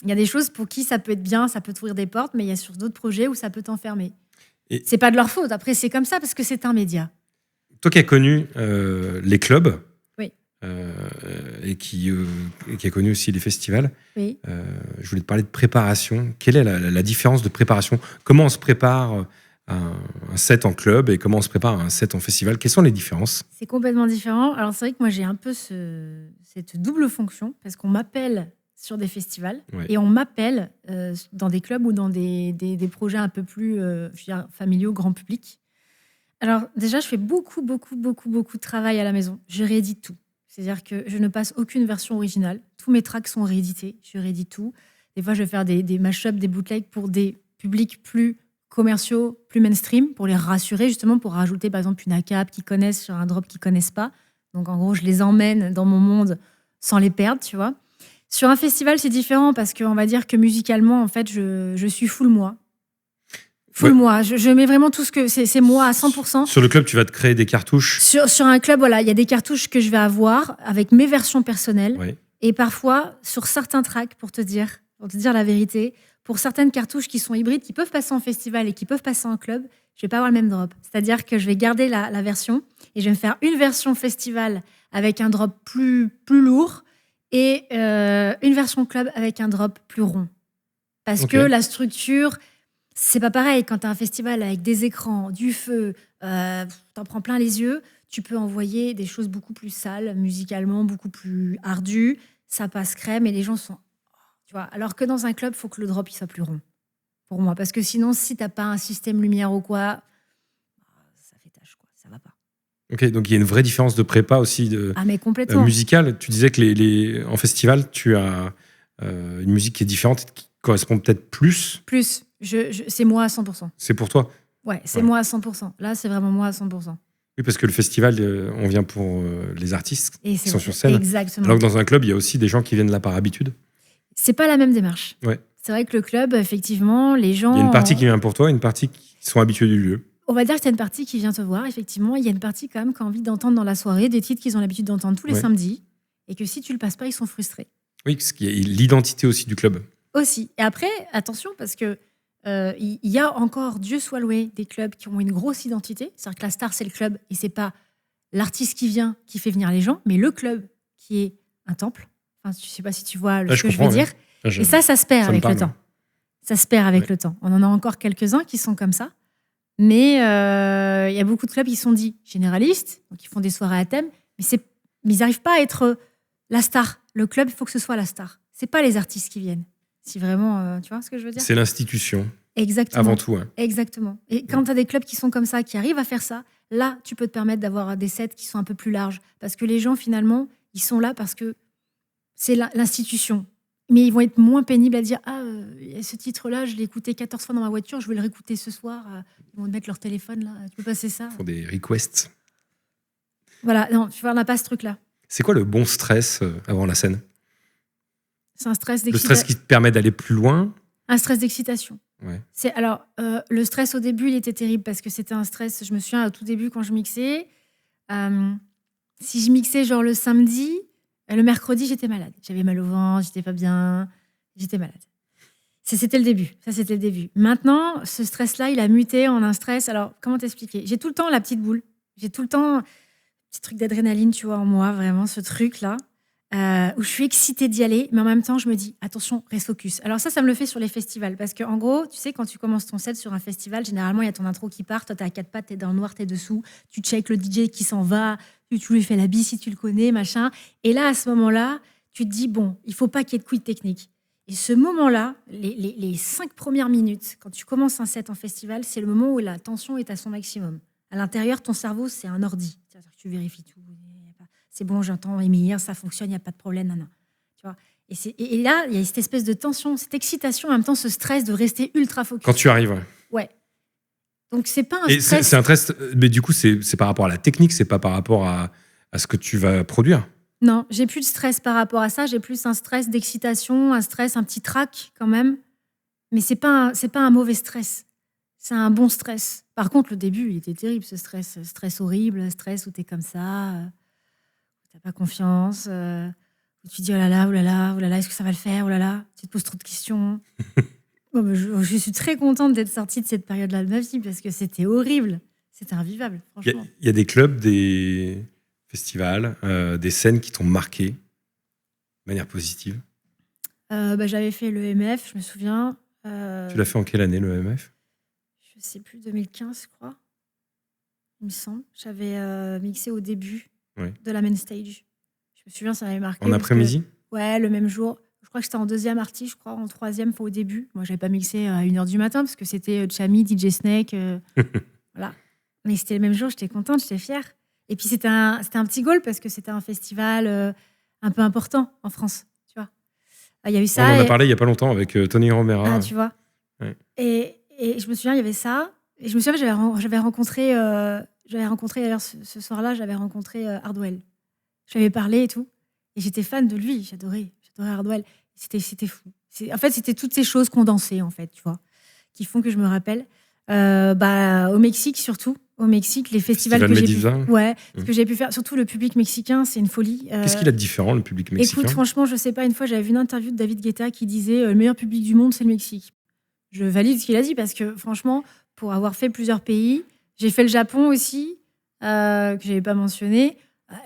Il y a des choses pour qui ça peut être bien, ça peut t'ouvrir des portes, mais il y a sur d'autres projets où ça peut t'enfermer. Et c'est pas de leur faute. Après, c'est comme ça parce que c'est un média. Toi qui as connu les clubs, oui. Et qui a connu aussi les festivals, oui. Je voulais te parler de préparation. Quelle est la différence de préparation? Comment on se prépare un set en club et comment on se prépare un set en festival? Quelles sont les différences? C'est complètement différent. Alors, c'est vrai que moi, j'ai un peu cette double fonction parce qu'on m'appelle sur des festivals et on m'appelle dans des clubs ou dans des projets un peu plus familiaux, grand public. Alors déjà, je fais beaucoup de travail à la maison. Je réédite tout. C'est-à-dire que je ne passe aucune version originale. Tous mes tracks sont réédités. Je réédite tout. Des fois, je vais faire des mash-ups, des bootlegs pour des publics plus commerciaux, plus mainstream, pour les rassurer, justement, pour rajouter, par exemple, une ACAP qu'ils connaissent sur un drop qu'ils connaissent pas. Donc, en gros, je les emmène dans mon monde sans les perdre, tu vois. Sur un festival, c'est différent parce qu'on va dire que musicalement, en fait, je suis full moi. Full moi. Je mets vraiment tout ce que... C'est moi à 100%. Sur le club, tu vas te créer des cartouches. Sur un club, voilà, il y a des cartouches que je vais avoir avec mes versions personnelles. Oui. Et parfois, sur certains tracks, pour te dire la vérité, pour certaines cartouches qui sont hybrides, qui peuvent passer en festival et qui peuvent passer en club, je vais pas avoir le même drop. C'est-à-dire que je vais garder la version et je vais me faire une version festival avec un drop plus lourd et une version club avec un drop plus rond. Parce que la structure, c'est pas pareil. Quand tu as un festival avec des écrans, du feu, t'en prends plein les yeux, tu peux envoyer des choses beaucoup plus sales, musicalement beaucoup plus ardues. Ça passe crème et les gens sont... Tu vois, alors que dans un club, il faut que le drop il soit plus rond, pour moi. Parce que sinon, si tu n'as pas un système lumière ou quoi, ça fait tâche, quoi. Ça va pas. Ok, donc il y a une vraie différence de prépa aussi mais complètement. Musicale. Tu disais que en festival, tu as une musique qui est différente et qui correspond peut-être plus. Plus. C'est moi à 100%. C'est pour toi? Ouais, c'est moi à 100%. Là, c'est vraiment moi à 100%. Oui, parce que le festival, on vient pour les artistes qui sont sur scène. Exactement. Alors que dans un club, il y a aussi des gens qui viennent là par habitude. C'est pas la même démarche. Ouais. C'est vrai que le club, effectivement, les gens... Il y a une partie qui vient pour toi, une partie qui sont habitués du lieu. On va dire que tu as une partie qui vient te voir, effectivement. Il y a une partie quand même qui a envie d'entendre dans la soirée des titres qu'ils ont l'habitude d'entendre tous les samedis. Et que si tu le passes pas, ils sont frustrés. Oui, parce qu'il y a l'identité aussi du club. Aussi. Et après, attention, parce que il y a encore, Dieu soit loué, des clubs qui ont une grosse identité. C'est-à-dire que la star, c'est le club et c'est pas l'artiste qui vient qui fait venir les gens, mais le club qui est un temple. Enfin, je sais pas si tu vois ce que je veux dire. Et ça se perd avec le temps. Ça se perd avec le temps. On en a encore quelques-uns qui sont comme ça. Mais il y a beaucoup de clubs qui sont dits généralistes, donc ils font des soirées à thème, mais ils n'arrivent pas à être la star. Le club, il faut que ce soit la star. C'est pas les artistes qui viennent. Si vraiment, tu vois ce que je veux dire? C'est l'institution. Exactement. Avant tout. Hein. Exactement. Et quand tu as des clubs qui sont comme ça, qui arrivent à faire ça, là, tu peux te permettre d'avoir des sets qui sont un peu plus larges. Parce que les gens, finalement, ils sont là parce que c'est l'institution. Mais ils vont être moins pénibles à dire « Ah, ce titre-là, je l'ai écouté 14 fois dans ma voiture, je vais le réécouter ce soir. » Ils vont te mettre leur téléphone, là. Tu peux passer ça. Ils font des requests. Voilà. Non, tu vois, on n'a pas ce truc-là. C'est quoi le bon stress avant la scène? C'est un stress d'excitation. Le stress qui te permet d'aller plus loin? Un stress d'excitation. Ouais. Alors, le stress au début, il était terrible parce que c'était un stress, je me souviens, au tout début, quand je mixais, si je mixais genre le samedi, le mercredi, j'étais malade. J'avais mal au ventre, j'étais pas bien, j'étais malade. C'était le début. Ça, c'était le début. Maintenant, ce stress-là, il a muté en un stress. Alors, comment t'expliquer? J'ai tout le temps la petite boule. J'ai tout le temps un petit truc d'adrénaline, tu vois, en moi, vraiment, ce truc-là. Où je suis excitée d'y aller, mais en même temps, je me dis, attention, reste focus. Alors ça me le fait sur les festivals, parce qu'en gros, tu sais, quand tu commences ton set sur un festival, généralement, il y a ton intro qui part, toi, t'es à 4 pattes, t'es dans le noir, t'es dessous, tu check le DJ qui s'en va, tu lui fais la bise si tu le connais, machin. Et là, à ce moment-là, tu te dis, bon, il faut pas qu'il y ait de quid technique. Et ce moment-là, les 5 premières minutes, quand tu commences un set en festival, c'est le moment où la tension est à son maximum. À l'intérieur, ton cerveau, c'est un ordi. C'est-à-dire que tu vérifies tout. C'est bon, j'entends émettre, ça fonctionne, il n'y a pas de problème, non. Tu vois, et là, il y a cette espèce de tension, cette excitation, en même temps, ce stress de rester ultra focus. Quand tu arrives. Ouais. Donc, c'est pas un stress... C'est un stress, mais du coup, c'est par rapport à la technique, c'est pas par rapport à ce que tu vas produire. Non, j'ai plus de stress par rapport à ça, j'ai plus un stress d'excitation, un petit trac quand même. Mais c'est pas un mauvais stress. C'est un bon stress. Par contre, le début, il était terrible, ce stress. Stress horrible, stress où t'es comme ça... T'as pas confiance, tu te dis oh là là, est-ce que ça va le faire, oh là là, tu te poses trop de questions. Bon, je suis très contente d'être sortie de cette période-là de ma vie parce que c'était horrible, c'était invivable, franchement. Il y a des clubs, des festivals, des scènes qui t'ont marqué de manière positive. J'avais fait le MF, je me souviens. Tu l'as fait en quelle année, le MF? Je sais plus, 2015, je crois, il me semble. J'avais mixé au début. Ouais. De la main stage. Je me souviens, ça m'avait marqué. En après-midi? Ouais, le même jour. Je crois que c'était en deuxième artie, je crois, en troisième, au début. Moi, j'avais pas mixé à 1h du matin parce que c'était Chami, DJ Snake. Voilà. Mais c'était le même jour, j'étais contente, j'étais fière. Et puis, c'était un petit goal parce que c'était un festival un peu important en France. Tu vois. Il y a eu ça. On en a parlé il y a pas longtemps avec Tony Romera. Ah, tu vois. Ouais. Et Et je me souviens, il y avait ça. Et je me souviens, j'avais rencontré d'ailleurs ce soir-là, j'avais rencontré Hardwell. Je lui avais parlé et tout. Et j'étais fan de lui. J'adorais Hardwell. C'était fou. En fait, c'était toutes ces choses condensées, en fait, tu vois, qui font que je me rappelle. Au Mexique, surtout. Au Mexique, les festivals que j'ai pu faire. Ouais, ce que j'ai pu faire. Surtout le public mexicain, c'est une folie. Qu'est-ce qu'il a de différent, le public mexicain ? Écoute, franchement, je sais pas. Une fois, j'avais vu une interview de David Guetta qui disait le meilleur public du monde, c'est le Mexique. Je valide ce qu'il a dit parce que, franchement, pour avoir fait plusieurs pays, j'ai fait le Japon aussi, que je n'avais pas mentionné.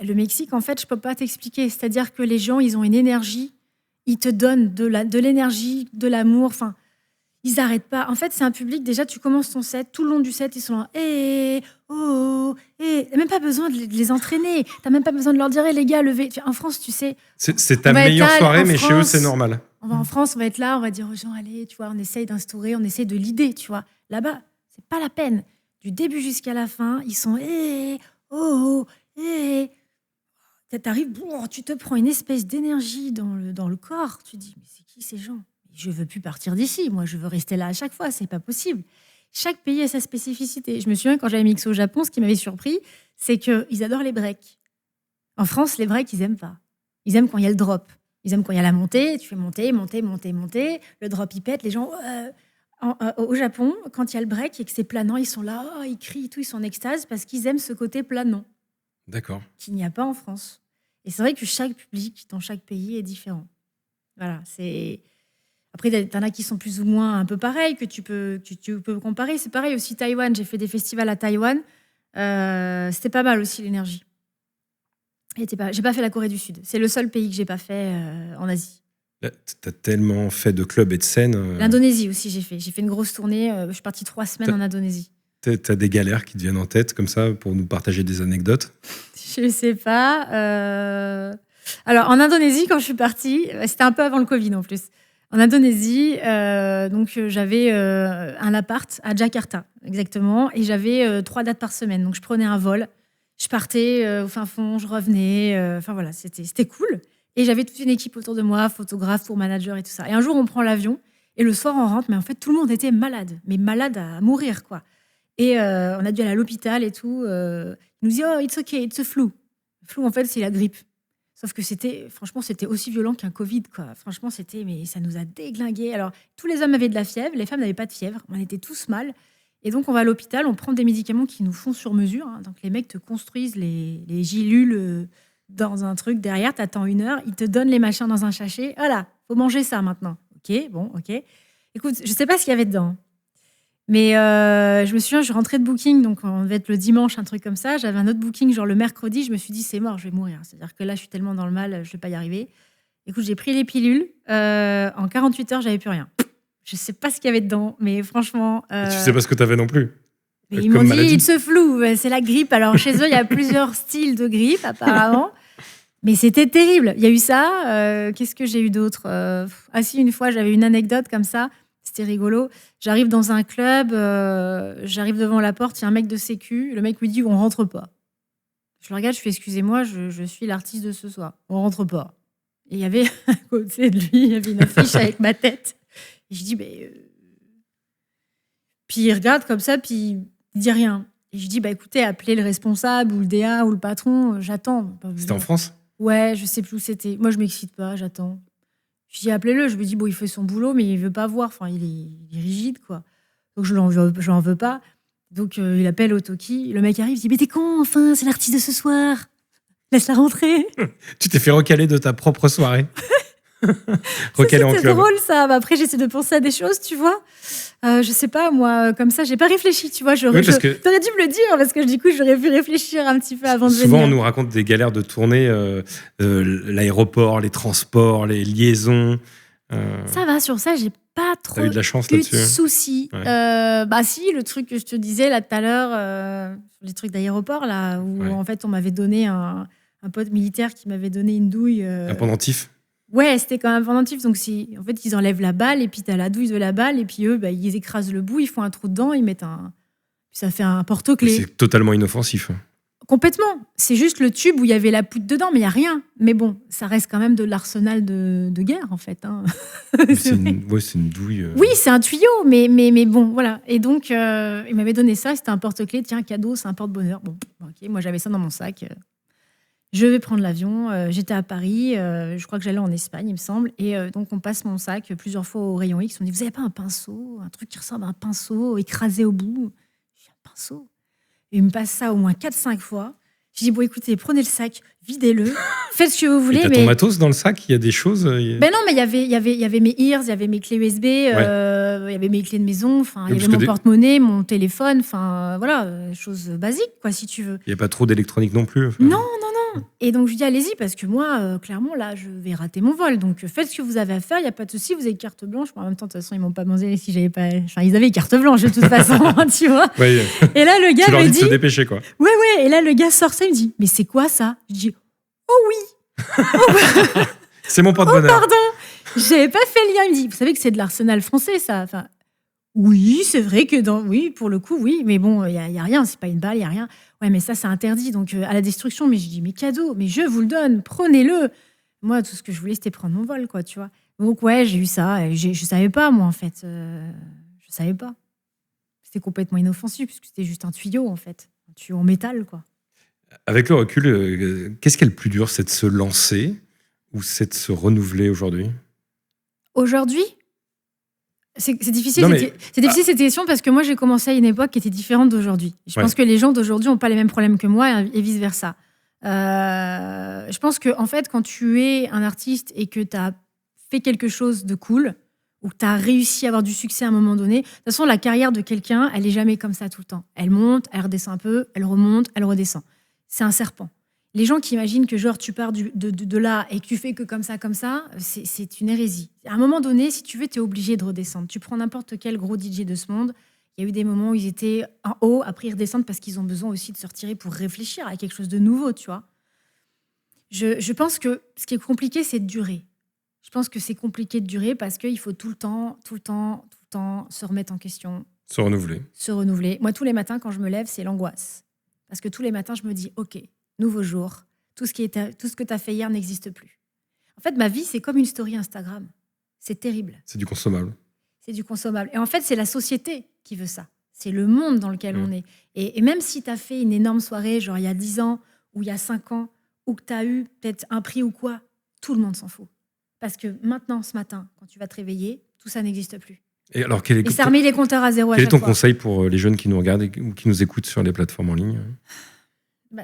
Le Mexique, en fait, je peux pas t'expliquer. C'est-à-dire que les gens, ils ont une énergie. Ils te donnent de l'énergie, de l'amour. Enfin, ils n'arrêtent pas. En fait, c'est un public, déjà, tu commences ton set, tout le long du set, ils sont là, t'as même pas besoin de les entraîner. T'as même pas besoin de leur dire, les gars, levez. En France, tu sais... C'est ta meilleure soirée, mais chez eux, c'est normal. On va en France, on va être là, on va dire aux gens, allez, tu vois, on essaye d'instaurer, on essaye de l'idée, tu vois. Là-bas, c'est pas la peine. Du début jusqu'à la fin, ils sont, T'arrives, tu te prends une espèce d'énergie dans le corps. Tu te dis, mais c'est qui ces gens ? Je veux plus partir d'ici. Moi, je veux rester là à chaque fois. C'est pas possible. Chaque pays a sa spécificité. Je me souviens, quand j'avais mixé au Japon, ce qui m'avait surpris, c'est qu'ils adorent les breaks. En France, les breaks, ils aiment pas. Ils aiment quand il y a le drop. Ils aiment quand il y a la montée. Tu fais monter. Le drop, il pète. Les gens... au Japon, quand il y a le break et que c'est planant, ils sont là, ils crient et tout, ils sont en extase parce qu'ils aiment ce côté planant. D'accord. Qu'il n'y a pas en France. Et c'est vrai que chaque public dans chaque pays est différent. Voilà, c'est... Après, t'en as qui sont plus ou moins un peu pareils, que tu peux comparer. C'est pareil aussi Taïwan. J'ai fait des festivals à Taïwan. C'était pas mal aussi l'énergie. J'ai pas fait la Corée du Sud. C'est le seul pays que j'ai pas fait en Asie. T'as tellement fait de clubs et de scènes. L'Indonésie aussi, j'ai fait. J'ai fait une grosse tournée. Je suis partie 3 semaines en Indonésie. T'as des galères qui te viennent en tête comme ça pour nous partager des anecdotes ? Je sais pas. Alors, en Indonésie, quand je suis partie, c'était un peu avant le Covid en plus. En Indonésie, j'avais un appart à Jakarta, exactement, et j'avais 3 dates par semaine. Donc, je prenais un vol, je partais au fin fond, je revenais. Enfin, voilà, c'était cool. Et j'avais toute une équipe autour de moi, photographe, tour manager et tout ça. Et un jour, on prend l'avion, et le soir, on rentre, mais en fait, tout le monde était malade, mais malade à mourir, quoi. Et on a dû aller à l'hôpital et tout. Il nous dit « Oh, it's okay, it's a flu ». Le flu, en fait, c'est la grippe. Sauf que c'était aussi violent qu'un Covid, quoi. Franchement, mais ça nous a déglingués. Alors, tous les hommes avaient de la fièvre, les femmes n'avaient pas de fièvre. On était tous mal. Et donc, on va à l'hôpital, on prend des médicaments qui nous font sur mesure. Hein. Donc, les mecs te construisent les gilules dans un truc derrière. T'attends 1 heure, ils te donnent les machins dans un sachet. Voilà, faut manger ça maintenant. Ok. Écoute, je sais pas ce qu'il y avait dedans. Mais je me souviens, je rentrais de booking, donc on devait être le dimanche, un truc comme ça. J'avais un autre booking, genre le mercredi. Je me suis dit, c'est mort, je vais mourir. C'est-à-dire que là, je suis tellement dans le mal, je vais pas y arriver. Écoute, j'ai pris les pilules. En 48 heures, j'avais plus rien. Je sais pas ce qu'il y avait dedans, mais franchement... Tu sais pas ce que t'avais non plus. Mais ils m'ont dit, il se floue, c'est la grippe. Alors, chez eux, il y a plusieurs styles de grippe, apparemment. Mais c'était terrible. Il y a eu ça. Qu'est-ce que j'ai eu d'autre si, une fois, j'avais une anecdote comme ça. C'était rigolo. J'arrive dans un club, j'arrive devant la porte, il y a un mec de sécu. Le mec me dit, on rentre pas. Je le regarde, je fais, excusez-moi, je suis l'artiste de ce soir. On rentre pas. Et il y avait, à côté de lui, il y avait une affiche avec ma tête. Et je dis, Puis il regarde comme ça, puis il dit rien. Et je dis, écoutez, appelez le responsable ou le DA ou le patron, j'attends. C'était en France ? Ouais, je sais plus où c'était. Moi, je m'excite pas, j'attends. Je dis, appelez-le. Je me dis, il fait son boulot, mais il veut pas voir. Enfin, il est rigide, quoi. Donc, je l'en veux pas. Donc, il appelle au Toki. Le mec arrive, il dit, mais t'es con, enfin, c'est l'artiste de ce soir. Laisse-la rentrer. Tu t'es fait recaler de ta propre soirée. Recaler en club. C'était drôle, ça. Après, j'essaie de penser à des choses, tu vois. Je sais pas, moi, comme ça, j'ai pas réfléchi, tu vois. T'aurais dû me le dire, parce que du coup, j'aurais pu réfléchir un petit peu avant de venir. Souvent, on nous raconte des galères de tournée, l'aéroport, les transports, les liaisons. Ça va, sur ça, j'ai pas trop eu de la chance là-dessus. De soucis. Ouais. Si, le truc que je te disais là tout à l'heure, les trucs d'aéroport, là, où en fait, on m'avait donné un pote militaire qui m'avait donné une douille. Un pendentif. Ouais, c'était quand même un pendentif. Donc, en fait, ils enlèvent la balle et puis t'as la douille de la balle et puis eux, ils écrasent le bout, ils font un trou dedans, ils mettent ça fait un porte-clés. C'est totalement inoffensif. Complètement. C'est juste le tube où il y avait la poudre dedans, mais il n'y a rien. Mais bon, ça reste quand même de l'arsenal de guerre, en fait. Hein. C'est une douille. Oui, c'est un tuyau, mais bon, voilà. Et donc, il m'avait donné ça, c'était un porte-clés. Tiens, cadeau, c'est un porte-bonheur. Bon, ok, moi j'avais ça dans mon sac. Je vais prendre l'avion. J'étais à Paris. Je crois que j'allais en Espagne, il me semble. Et donc, on passe mon sac plusieurs fois au rayon X. On dit, vous n'avez pas un pinceau? Un truc qui ressemble à un pinceau écrasé au bout? J'ai un pinceau. Et il me passe ça au moins 4-5 fois. Je dis, bon, écoutez, prenez le sac, videz-le, faites ce que vous voulez. Et t'as ton matos dans le sac? Il y a des choses Ben non, mais il y avait mes ears, il y avait mes clés USB, il y avait mes clés de maison, il y avait mon porte-monnaie, mon téléphone, voilà, choses basiques, quoi, si tu veux. Il n'y a pas trop d'électronique non plus? Non. Et donc, je dis, allez-y, parce que moi, clairement, là, je vais rater mon vol. Donc, faites ce que vous avez à faire, il n'y a pas de souci, vous avez carte blanche. En même temps, de toute façon, ils m'ont pas demandé si j'avais pas... Enfin, ils avaient carte blanche, de toute façon, tu vois. Oui. Et là, le gars tu leur me dis dit... de se dépêcher, quoi. Ouais. Et là, le gars sort ça, il me dit, mais c'est quoi ça? Je dis, oh oui. C'est mon porte-bonheur. Oh, pardon. J'avais pas fait le lien. Il me dit, vous savez que c'est de l'arsenal français, ça. Enfin, oui, c'est vrai que oui, pour le coup, oui. Mais bon, il y a rien, c'est pas une balle, il y a rien. Ouais, mais ça, c'est interdit, donc à la destruction. Mais je dis, mais cadeau, mais je vous le donne, prenez-le. Moi, tout ce que je voulais, c'était prendre mon vol, quoi, tu vois. Donc, ouais, j'ai eu ça. Et je savais pas, moi, en fait. Je savais pas. C'était complètement inoffensif, puisque c'était juste un tuyau, en fait. Un tuyau en métal, quoi. Avec le recul, qu'est-ce qui est le plus dur? C'est de se lancer ou c'est de se renouveler aujourd'hui? Aujourd'hui, c'est difficile, Non, mais... c'est difficile cette question parce que moi j'ai commencé à une époque qui était différente d'aujourd'hui. Je pense que les gens d'aujourd'hui n'ont pas les mêmes problèmes que moi et vice versa. Je pense que en fait, quand tu es un artiste et que tu as fait quelque chose de cool ou que tu as réussi à avoir du succès à un moment donné, de toute façon la carrière de quelqu'un, elle est jamais comme ça tout le temps. Elle monte, elle redescend un peu, elle remonte, elle redescend. C'est un serpent. Les gens qui imaginent que genre tu pars de là et que tu fais que comme ça, c'est une hérésie. À un moment donné, si tu veux, tu es obligé de redescendre. Tu prends n'importe quel gros DJ de ce monde, il y a eu des moments où ils étaient en haut, après ils redescendent parce qu'ils ont besoin aussi de se retirer pour réfléchir à quelque chose de nouveau, tu vois. Je pense que ce qui est compliqué, c'est de durer. Je pense que c'est compliqué de durer parce qu'il faut tout le temps se remettre en question. Se renouveler. Se renouveler. Moi, tous les matins, quand je me lève, c'est l'angoisse. Parce que tous les matins, je me dis, OK, nouveau jour, tout ce que tu as fait hier n'existe plus. En fait, ma vie, c'est comme une story Instagram. C'est terrible. C'est du consommable. C'est du consommable. Et en fait, c'est la société qui veut ça. C'est le monde dans lequel on est. Et même si tu as fait une énorme soirée, genre il y a 10 ans ou il y a 5 ans, ou que tu as eu peut-être un prix ou quoi, tout le monde s'en fout. Parce que maintenant, ce matin, quand tu vas te réveiller, tout ça n'existe plus. Et alors, ça remet les compteurs à zéro à chaque fois. Quel est ton conseil pour les jeunes qui nous regardent ou qui nous écoutent sur les plateformes en ligne?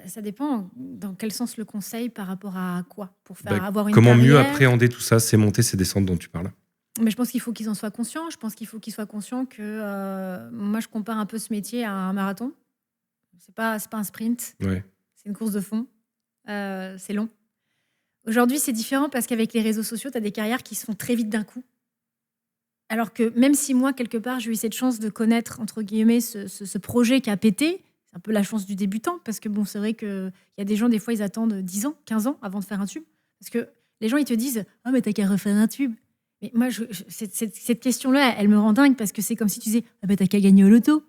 Ça dépend dans quel sens le conseil par rapport à quoi pour faire avoir une comment carrière. Mieux appréhender tout ça, ces montées, ces descentes dont tu parles? Mais je pense qu'il faut qu'ils en soient conscients. Je pense qu'il faut qu'ils soient conscients que moi, je compare un peu ce métier à un marathon. C'est pas un sprint. Ouais. C'est une course de fond. C'est long. Aujourd'hui, c'est différent parce qu'avec les réseaux sociaux, tu as des carrières qui se font très vite d'un coup. Alors que même si moi, quelque part, j'ai eu cette chance de connaître, entre guillemets, ce projet qui a pété, c'est un peu la chance du débutant, parce que bon, c'est vrai qu'il y a des gens, des fois, ils attendent 10 ans, 15 ans avant de faire un tube. Parce que les gens, ils te disent « Ah, mais t'as qu'à refaire un tube ». Mais moi, cette question-là, elle me rend dingue, parce que c'est comme si tu disais « Ah, bah t'as qu'à gagner au loto ».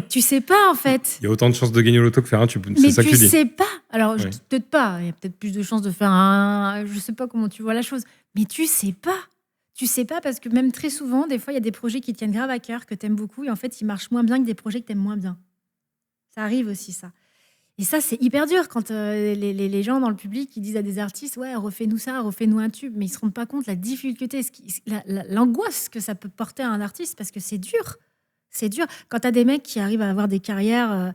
Tu sais pas, en fait. Il y a autant de chances de gagner au loto que faire un tube, c'est ça que tu dis. Mais tu sais pas. Alors, peut-être pas. Il y a peut-être plus de chances de faire un... Je sais pas comment tu vois la chose. Mais tu sais pas. Tu sais pas parce que même très souvent, des fois, il y a des projets qui tiennent grave à cœur, que t'aimes beaucoup, et en fait, ils marchent moins bien que des projets que t'aimes moins bien. Ça arrive aussi, ça. Et ça, c'est hyper dur quand les gens dans le public qui disent à des artistes « Ouais, refais-nous ça, refais-nous un tube ». Mais ils se rendent pas compte la difficulté, l'angoisse que ça peut porter à un artiste, parce que c'est dur. C'est dur. Quand tu as des mecs qui arrivent à avoir des carrières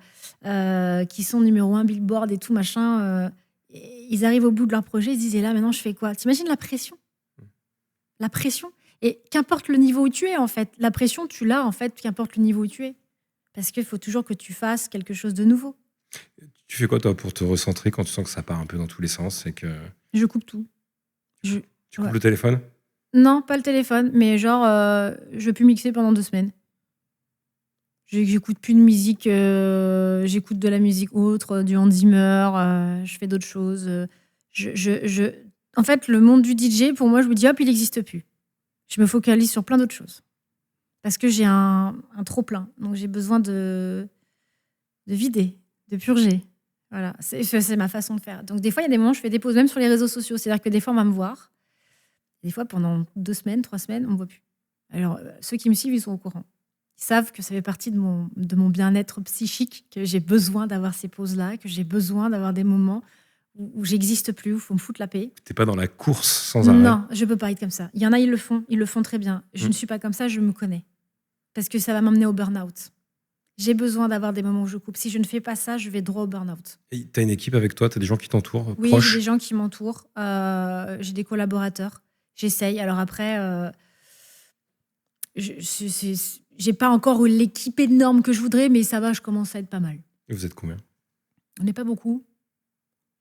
qui sont numéro 1 Billboard et tout, machin, ils arrivent au bout de leur projet, ils se disent « Et là, maintenant, je fais quoi ?» T'imagines la pression ? La pression. Et qu'importe le niveau où tu es, en fait. La pression, tu l'as, en fait, qu'importe le niveau où tu es. Parce qu'il faut toujours que tu fasses quelque chose de nouveau. Tu fais quoi, toi, pour te recentrer quand tu sens que ça part un peu dans tous les sens et que... Je coupe tout. Tu coupes le téléphone ? Non, pas le téléphone, mais genre, je veux plus mixer pendant 2 semaines. J'écoute plus de musique, j'écoute de la musique autre, du Hans Zimmer, je fais d'autres choses. En fait, le monde du DJ, pour moi, je me dis, hop, il n'existe plus. Je me focalise sur plein d'autres choses. Parce que j'ai un trop-plein. Donc, j'ai besoin de vider, de purger. Voilà, c'est ma façon de faire. Donc des fois, il y a des moments où je fais des pauses, même sur les réseaux sociaux. C'est-à-dire que des fois, on va me voir. Des fois, pendant 2 semaines, 3 semaines, on me voit plus. Alors, ceux qui me suivent, ils sont au courant. Ils savent que ça fait partie de mon bien-être psychique, que j'ai besoin d'avoir ces pauses-là, que j'ai besoin d'avoir des moments où j'existe plus, où il faut me foutre la paix. T'es pas dans la course sans arrêt. Non, je peux pas être comme ça. Il y en a, ils le font très bien. Je ne suis pas comme ça, je me connais. Parce que ça va m'emmener au burn-out. J'ai besoin d'avoir des moments où je coupe. Si je ne fais pas ça, je vais droit au burn-out. Et t'as une équipe avec toi, t'as des gens qui t'entourent, Oui, proches. j'ai des gens qui m'entourent. J'ai des collaborateurs. J'essaye. Alors après, j'ai pas encore l'équipe énorme que je voudrais, mais ça va, je commence à être pas mal. Et vous êtes combien? On n'est pas beaucoup.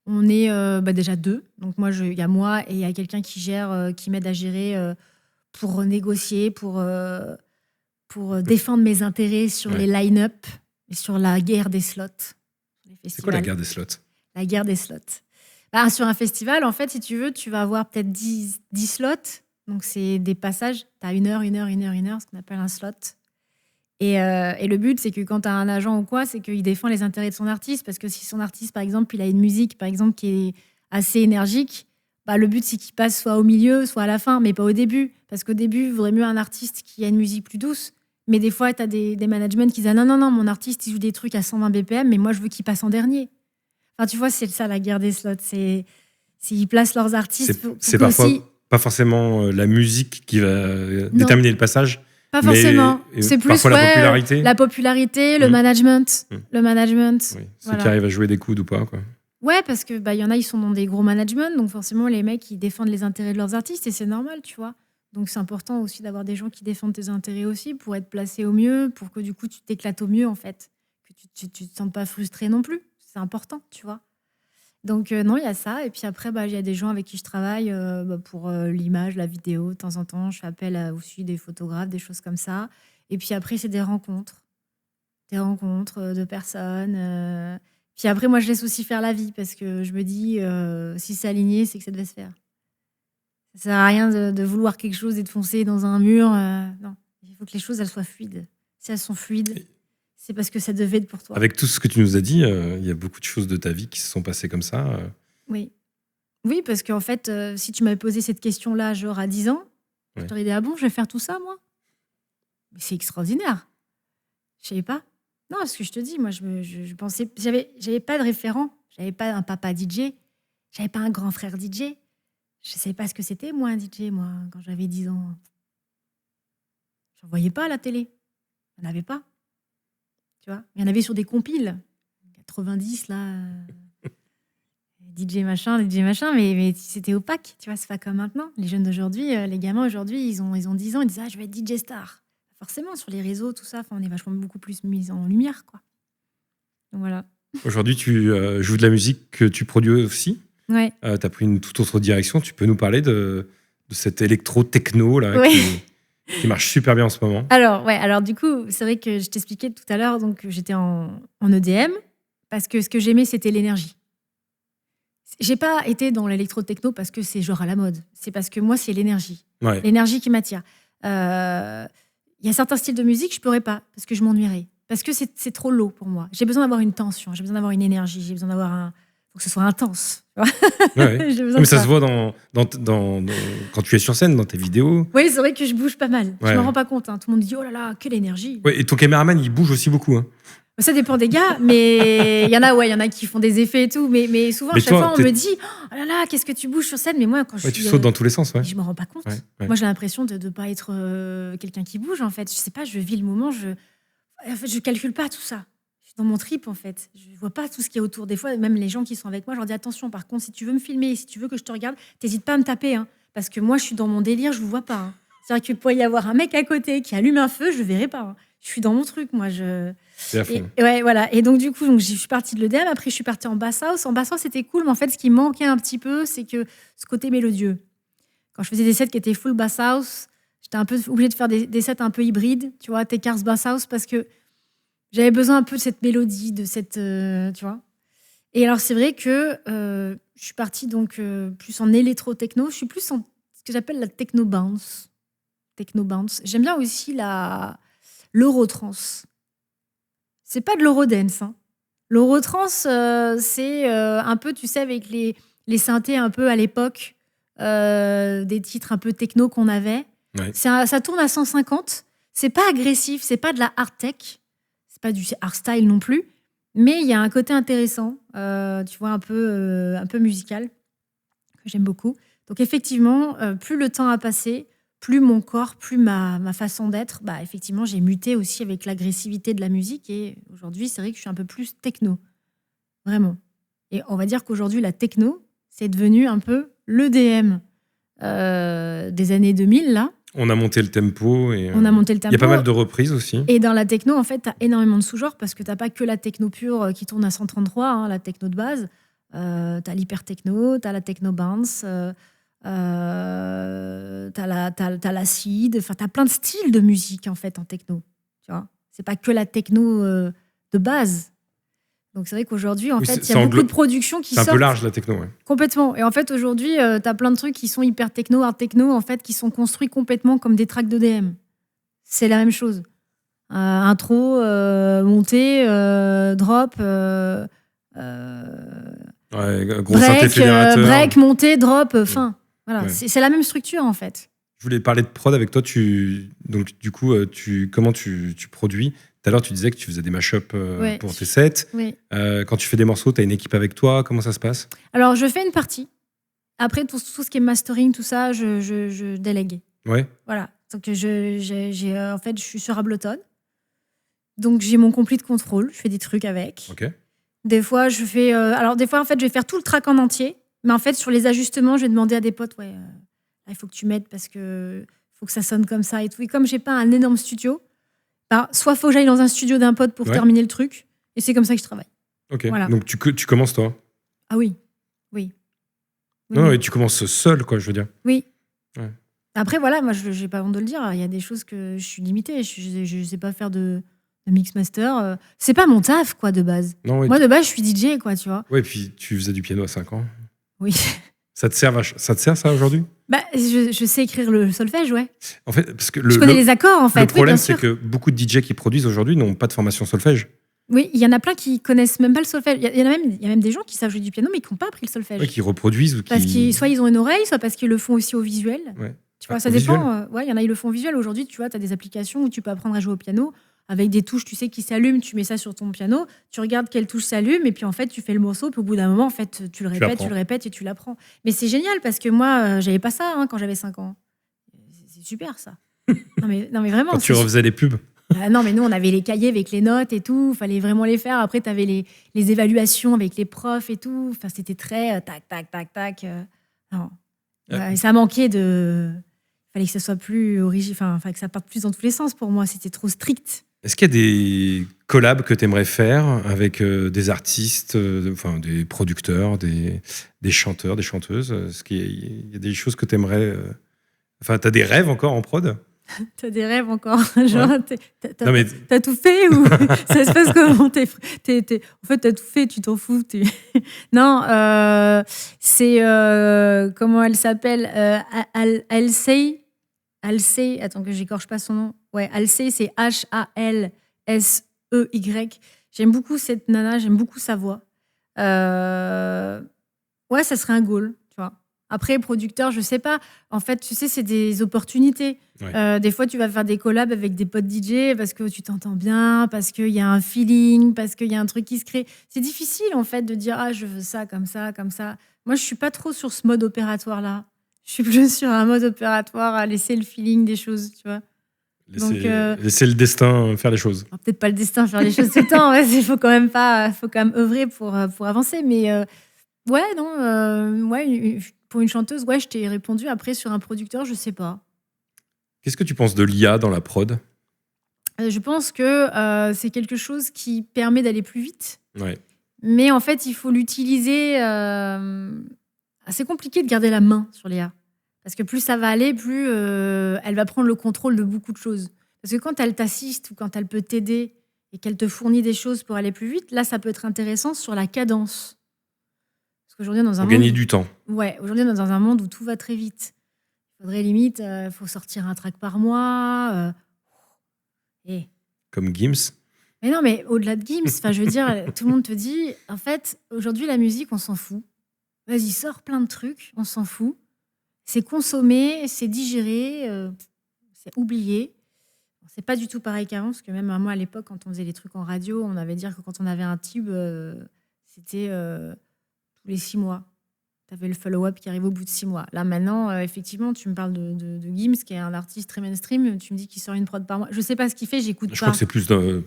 On est déjà 2. Donc moi, il y a moi et il y a quelqu'un qui gère, qui m'aide à gérer pour négocier, pour défendre mes intérêts sur les line-up et sur la guerre des slots. C'est quoi la guerre des slots? La guerre des slots. Sur un festival, en fait, si tu veux, tu vas avoir peut-être 10 slots. Donc, c'est des passages. Tu as 1 heure, 1 heure, 1 heure, 1 heure, ce qu'on appelle un slot. Et le but, c'est que quand tu as un agent ou quoi, c'est qu'il défend les intérêts de son artiste. Parce que si son artiste, par exemple, il a une musique, par exemple, qui est assez énergique, le but, c'est qu'il passe soit au milieu, soit à la fin, mais pas au début. Parce qu'au début, il vaudrait mieux un artiste qui a une musique plus douce. Mais des fois, tu as des managements qui disent « Non, mon artiste, il joue des trucs à 120 BPM, mais moi, je veux qu'il passe en dernier. » Enfin, tu vois, c'est ça, la guerre des slots. Ils placent leurs artistes. C'est parfois pas forcément la musique qui va déterminer le passage. Pas forcément. C'est plus la popularité. La popularité, le management. Le management. Oui, ceux qui arrivent à jouer des coudes ou pas, quoi. Ouais, parce que y en a, ils sont dans des gros managements, donc forcément, les mecs, ils défendent les intérêts de leurs artistes, et c'est normal, tu vois. Donc, c'est important aussi d'avoir des gens qui défendent tes intérêts aussi, pour être placé au mieux, pour que du coup, tu t'éclates au mieux, en fait. Que tu te sentes pas frustré non plus. C'est important, tu vois. Donc, non, il y a ça. Et puis après, il y a des gens avec qui je travaille pour l'image, la vidéo. De temps en temps, je fais appel aussi des photographes, des choses comme ça. Et puis après, c'est des rencontres. Des rencontres de personnes. Puis après, moi, je laisse aussi faire la vie parce que je me dis, si c'est aligné, c'est que ça devait se faire. Ça sert à rien de vouloir quelque chose et de foncer dans un mur. Non, il faut que les choses, elles soient fluides. Si elles sont fluides, c'est parce que ça devait être pour toi. Avec tout ce que tu nous as dit, il y a beaucoup de choses de ta vie qui se sont passées comme ça. Oui. Oui, parce qu'en fait, si tu m'avais posé cette question-là, genre à 10 ans, je t'aurais dit, ah bon, je vais faire tout ça, moi? Mais c'est extraordinaire. Je savais pas. Non, parce que je te dis, moi, je pensais... J'avais pas de référent. J'avais pas un papa DJ. J'avais pas un grand frère DJ. Je savais pas ce que c'était, moi, un DJ, moi, quand j'avais 10 ans. J'en voyais pas à la télé. Il n'y en avait pas. Tu vois, il y en avait sur des compiles. 90, là... DJ machin, mais c'était opaque, tu vois, c'est pas comme maintenant. Les jeunes d'aujourd'hui, les gamins aujourd'hui, ils ont 10 ans, ils disent « Ah, je vais être DJ star ». Forcément, sur les réseaux, tout ça, on est vachement beaucoup plus mis en lumière, quoi. Donc voilà. Aujourd'hui, tu joues de la musique que tu produis aussi. Ouais. Tu as pris une toute autre direction. Tu peux nous parler de cet électro-techno là, qui marche super bien en ce moment? Alors du coup, c'est vrai que je t'expliquais tout à l'heure, donc j'étais en EDM, parce que ce que j'aimais, c'était l'énergie. J'ai pas été dans l'électro-techno parce que c'est genre à la mode. C'est parce que moi, c'est l'énergie. Ouais. L'énergie qui m'attire. Il y a certains styles de musique, je pourrais pas, parce que je m'ennuierais. Parce que c'est trop low pour moi. J'ai besoin d'avoir une tension, j'ai besoin d'avoir une énergie, j'ai besoin d'avoir faut que ce soit intense. Ouais. Mais ça se voit quand tu es sur scène, dans tes vidéos. Oui, c'est vrai que je bouge pas mal. Ouais. Je me rends pas compte. Hein. Tout le monde dit, oh là là, quelle énergie. Ouais, et ton caméraman, il bouge aussi beaucoup. Hein. Ça dépend des gars, mais il y en a qui font des effets et tout. Mais souvent, chaque fois, on me dit, oh là là, qu'est-ce que tu bouges sur scène? Mais moi, quand je suis... tu sautes dans tous les sens. Ouais. Je me rends pas compte. Ouais. Moi, j'ai l'impression de ne pas être quelqu'un qui bouge, en fait. Je sais pas, je vis le moment, je calcule pas tout ça. Je suis dans mon trip, en fait. Je vois pas tout ce qui est autour. Des fois, même les gens qui sont avec moi, je leur dis, attention, par contre, si tu veux me filmer, si tu veux que je te regarde, t'hésites pas à me taper. Hein, parce que moi, je suis dans mon délire, je vous vois pas. Hein. C'est-à-dire qu'il pourrait y avoir un mec à côté qui allume un feu, je le verrai pas. Hein. Je suis dans mon truc, moi. Ouais, voilà. Et donc, du coup, je suis partie de l'EDM. Après, je suis partie en bass house. En bass house, c'était cool, mais en fait, ce qui manquait un petit peu, c'est que ce côté mélodieux. Quand je faisais des sets qui étaient full bass house, j'étais un peu obligée de faire des sets un peu hybrides, tu vois, Tekars bass house, parce que j'avais besoin un peu de cette mélodie, de cette, tu vois. Et alors, c'est vrai que je suis partie donc plus en électro-techno. Je suis plus en ce que j'appelle la techno-bounce. Techno-bounce. J'aime bien aussi l'eurotrance. C'est pas de l'eurodance, hein. L'Eurotrance, c'est un peu, tu sais, avec les synthés un peu à l'époque, des titres un peu techno qu'on avait. Ouais. Ça tourne à 150. C'est pas agressif, c'est pas de la hard tech, c'est pas du hardstyle non plus, mais il y a un côté intéressant, tu vois, un peu musical, que j'aime beaucoup. Donc effectivement, plus le temps a passé, plus mon corps, plus ma façon d'être, bah effectivement, j'ai muté aussi avec l'agressivité de la musique. Et aujourd'hui, c'est vrai que je suis un peu plus techno, vraiment. Et on va dire qu'aujourd'hui, la techno, c'est devenu un peu l'EDM des années 2000, là. On a monté le tempo. On a monté le Il y a pas tempo. mal de reprises aussi. Et dans la techno, en fait, tu as énormément de sous-genres parce que tu n'as pas que la techno pure qui tourne à 133, hein, la techno de base. Tu as l'hyper-techno, tu as la techno-bounce, tu as l'acide. Enfin, tu as plein de styles de musique, en fait, en techno. Tu vois, c'est pas que la techno de base. Donc, c'est vrai qu'aujourd'hui, en fait, il y a beaucoup de productions qui sortent. C'est un peu large, la techno, ouais. Complètement. Et en fait, aujourd'hui, tu as plein de trucs qui sont hyper-techno, hard-techno, en fait, qui sont construits complètement comme des tracks d'EDM. C'est la même chose. Intro, montée, drop, gros synthé fédérateur. Break, montée, drop, fin. Voilà, Ouais. C'est la même structure en fait. Je voulais parler de prod avec toi. Donc, du coup, comment tu produis? Tout à l'heure, tu disais que tu faisais des mashups pour tes sets. Oui. Quand tu fais des morceaux, tu as une équipe avec toi. Comment ça se passe? Alors, je fais une partie. Après, tout ce qui est mastering, tout ça, je délègue. Ouais. Voilà. Donc, en fait, je suis sur Ableton. Donc, j'ai mon complete control. Je fais des trucs avec. Ok. Des fois, je fais... des fois, en fait, je vais faire tout le track en entier. Mais en fait, sur les ajustements, je vais demander à des potes, là, il faut que tu m'aides parce que faut que ça sonne comme ça et tout. Et comme j'ai pas un énorme studio, soit faut que j'aille dans un studio d'un pote pour terminer le truc. Et c'est comme ça que je travaille. Ok. Voilà. Donc, tu commences, toi? Ah oui. Non, et tu commences seul, quoi, je veux dire. Oui. Ouais. Après, voilà, moi, je n'ai pas honte de le dire. Il y a des choses que je suis limitée. Je ne sais pas faire de mix master. C'est pas mon taf, quoi, de base. Non, moi, de base, je suis DJ, quoi, tu vois. Ouais, puis tu faisais du piano à 5 ans. Oui. Ça te sert, ça, aujourd'hui? Je sais écrire le solfège, ouais. En fait, parce que je connais les accords, en fait. Le problème, c'est que beaucoup de DJ qui produisent aujourd'hui n'ont pas de formation solfège. Oui, il y en a plein qui connaissent même pas le solfège. Il y a même des gens qui savent jouer du piano, mais qui n'ont pas appris le solfège. Ouais, qui reproduisent ou qui... Parce qu'ils soit ils ont une oreille, soit parce qu'ils le font aussi au visuel. Ouais. Tu vois, ça dépend. Il y en a, ils le font au visuel. Aujourd'hui, tu vois, tu as des applications où tu peux apprendre à jouer au piano avec des touches, tu sais, qui s'allument. Tu mets ça sur ton piano, tu regardes quelle touche s'allume, et puis en fait, tu fais le morceau. Puis au bout d'un moment, en fait, tu le répètes et tu l'apprends. Mais c'est génial parce que moi, j'avais pas ça quand j'avais 5 ans. C'est super, ça. non, mais vraiment. Quand tu refaisais les pubs. Non, mais nous, on avait les cahiers avec les notes et tout. Il fallait vraiment les faire. Après, tu avais les évaluations avec les profs et tout. Enfin, c'était très tac, tac, tac, tac. Non. Et ça manquait de... Il fallait que ça soit plus original. Enfin, que ça parte plus dans tous les sens pour moi. C'était trop strict. Est-ce qu'il y a des collabs que tu aimerais faire avec des artistes, des producteurs, des chanteurs, des chanteuses? Est-ce qu'il y a des choses que tu aimerais... tu as des rêves encore en prod? T'as des rêves encore? Genre, ouais. t'as tout fait ou ça se passe comment? En fait, t'as tout fait, tu t'en fous. Non, c'est... comment elle s'appelle? Halsey. Attends que j'écorche pas son nom. Ouais, Halsey, c'est Halsey. J'aime beaucoup cette nana, j'aime beaucoup sa voix. Ouais, ça serait un goal, tu vois. Après, producteur, je sais pas. En fait, tu sais, c'est des opportunités. Ouais. Des fois, tu vas faire des collabs avec des potes DJ parce que tu t'entends bien, parce qu'il y a un feeling, parce qu'il y a un truc qui se crée. C'est difficile, en fait, de dire « Ah, je veux ça, comme ça, comme ça ». Moi, je suis pas trop sur ce mode opératoire-là. Je suis plus sur un mode opératoire à laisser le feeling des choses, tu vois. Laisser le destin faire les choses. Peut-être pas le destin faire les choses tout le temps. Il faut quand même œuvrer pour avancer. Mais ouais, non, pour une chanteuse, ouais, je t'ai répondu. Après, sur un producteur, je sais pas. Qu'est-ce que tu penses de l'IA dans la prod? Je pense que c'est quelque chose qui permet d'aller plus vite. Ouais. Mais en fait, il faut l'utiliser. C'est compliqué de garder la main sur l'IA. Parce que plus ça va aller, plus elle va prendre le contrôle de beaucoup de choses. Parce que quand elle t'assiste ou quand elle peut t'aider et qu'elle te fournit des choses pour aller plus vite, là, ça peut être intéressant sur la cadence. Parce qu'aujourd'hui, dans un monde... gagner du temps. Ouais, aujourd'hui, dans un monde où tout va très vite. Il faudrait limite, faut sortir un track par mois. Comme Gims. Mais non, mais au-delà de Gims, je veux dire, tout le monde te dit, en fait, aujourd'hui, la musique, on s'en fout. Vas-y, sors plein de trucs, on s'en fout. C'est consommé, c'est digéré, c'est oublié. C'est pas du tout pareil qu'avant, parce que même moi, à l'époque, quand on faisait les trucs en radio, on avait dire que quand on avait un tube, c'était tous les 6 mois. Tu avais le follow-up qui arrive au bout de 6 mois. Là, maintenant, effectivement, tu me parles de Gims, qui est un artiste très mainstream. Tu me dis qu'il sort une prod par mois. Je sais pas ce qu'il fait, j'écoute pas. Je crois que c'est plus d'un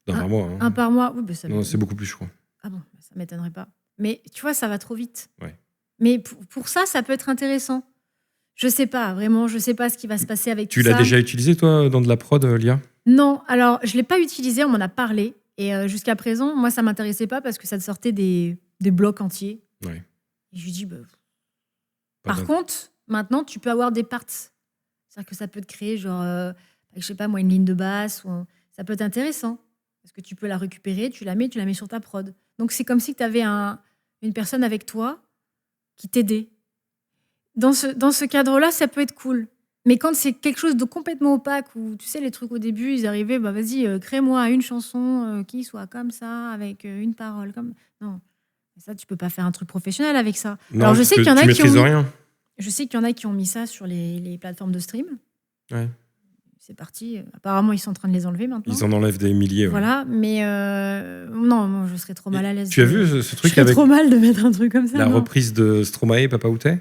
par mois. Hein. Un par mois, oui. Bah, non, c'est beaucoup plus, je crois. Ah bon, ça m'étonnerait pas. Mais tu vois, ça va trop vite. Ouais. Mais pour ça peut être intéressant. Je sais pas, vraiment, je sais pas ce qui va se passer avec tout ça. Tu l'as déjà utilisé, toi, dans de la prod, l'IA ? Non, alors, je l'ai pas utilisé, on m'en a parlé. Et jusqu'à présent, moi, ça m'intéressait pas parce que ça te sortait des blocs entiers. Ouais. Et je lui dis, par contre, maintenant, tu peux avoir des parts. C'est-à-dire que ça peut te créer, genre, je sais pas moi, une ligne de basse. Ça peut être intéressant. Parce que tu peux la récupérer, tu la mets sur ta prod. Donc, c'est comme si tu avais une personne avec toi qui t'aidait. Dans ce cadre-là, ça peut être cool. Mais quand c'est quelque chose de complètement opaque, où tu sais, les trucs au début, ils arrivaient, vas-y, crée-moi une chanson qui soit comme ça, avec une parole. Non. Ça, tu peux pas faire un truc professionnel avec ça. Non, alors, je sais qu'il y en a qui ont rien. Je sais qu'il y en a qui ont mis ça sur les plateformes de stream. Ouais. C'est parti. Apparemment, ils sont en train de les enlever maintenant. Ils en enlèvent des milliers. Ouais. Voilà, mais non, moi, je serais trop mal à l'aise. Tu as vu ce truc avec... Je serais trop mal de mettre un truc comme ça. La reprise de Stromae, Papa Outé ?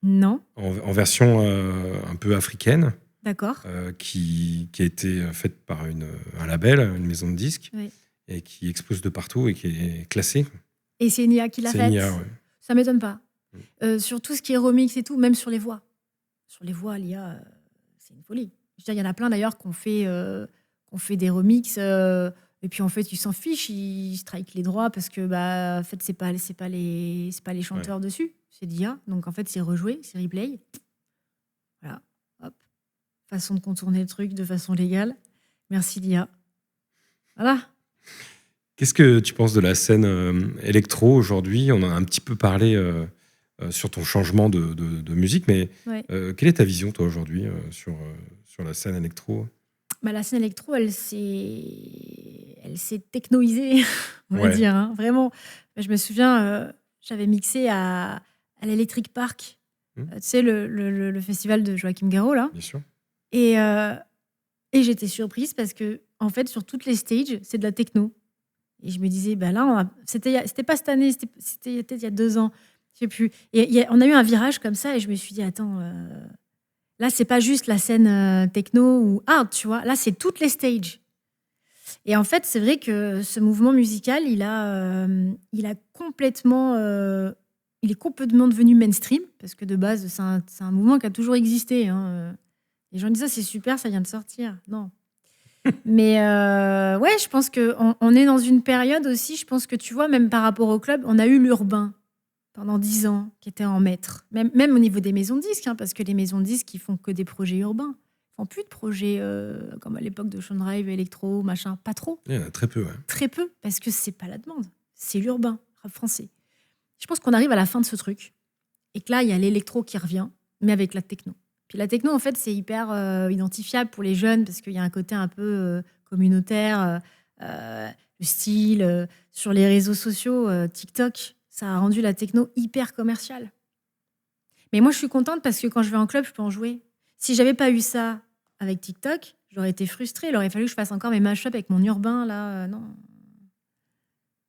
Non. En version un peu africaine. D'accord. Qui a été faite par un label, une maison de disques, oui. Et qui expose de partout et qui est classée. Et c'est une IA qui l'a faite. C'est une IA, ouais. Ça m'étonne pas. Sur tout ce qui est remix et tout, même sur les voix. Sur les voix, l'IA, c'est une folie. Je veux dire, il y en a plein d'ailleurs qu'on fait des remixes et puis en fait ils s'en fichent, ils strike les droits parce que en fait c'est pas les chanteurs dessus, c'est l'IA. Donc en fait c'est rejoué, c'est replay. Voilà, hop, façon de contourner le truc de façon légale. Merci l'IA. Voilà. Qu'est-ce que tu penses de la scène électro aujourd'hui ? On en a un petit peu parlé sur ton changement de musique, mais quelle est ta vision toi aujourd'hui sur la scène électro ? La scène électro, elle s'est technoisée, on va dire. Hein. Vraiment, je me souviens, j'avais mixé à l'Electric Park, tu sais, le festival de Joachim Garraud, là. Bien sûr. Et j'étais surprise parce que, en fait, sur toutes les stages, c'est de la techno. Et je me disais, là, c'était pas cette année, c'était peut-être il y a 2 ans, je sais plus. Et on a eu un virage comme ça et je me suis dit, attends... Là, c'est pas juste la scène techno ou art, tu vois. Là, c'est toutes les stages. Et en fait, c'est vrai que ce mouvement musical, il est complètement devenu mainstream parce que de base, c'est un mouvement qui a toujours existé. Hein. Les gens disent c'est super, ça vient de sortir. Non. Mais je pense qu'on est dans une période aussi. Je pense que tu vois, même par rapport au club, on a eu l'urbain. Pendant 10 ans, qui était en maître. Même au niveau des maisons de disques, hein, parce que les maisons de disques, ils font que des projets urbains. Ils font plus de projets comme à l'époque de Sean Drive, électro, machin. Pas trop. Il y en a très peu, ouais. Très peu, parce que c'est pas la demande. C'est l'urbain, rap français. Je pense qu'on arrive à la fin de ce truc. Et que là, il y a l'électro qui revient, mais avec la techno. Puis la techno, en fait, c'est hyper identifiable pour les jeunes, parce qu'il y a un côté un peu communautaire, le style, sur les réseaux sociaux, TikTok... Ça a rendu la techno hyper commerciale. Mais moi, je suis contente parce que quand je vais en club, je peux en jouer. Si j'avais pas eu ça avec TikTok, j'aurais été frustrée. Il aurait fallu que je fasse encore mes mashups avec mon urbain. Là, non.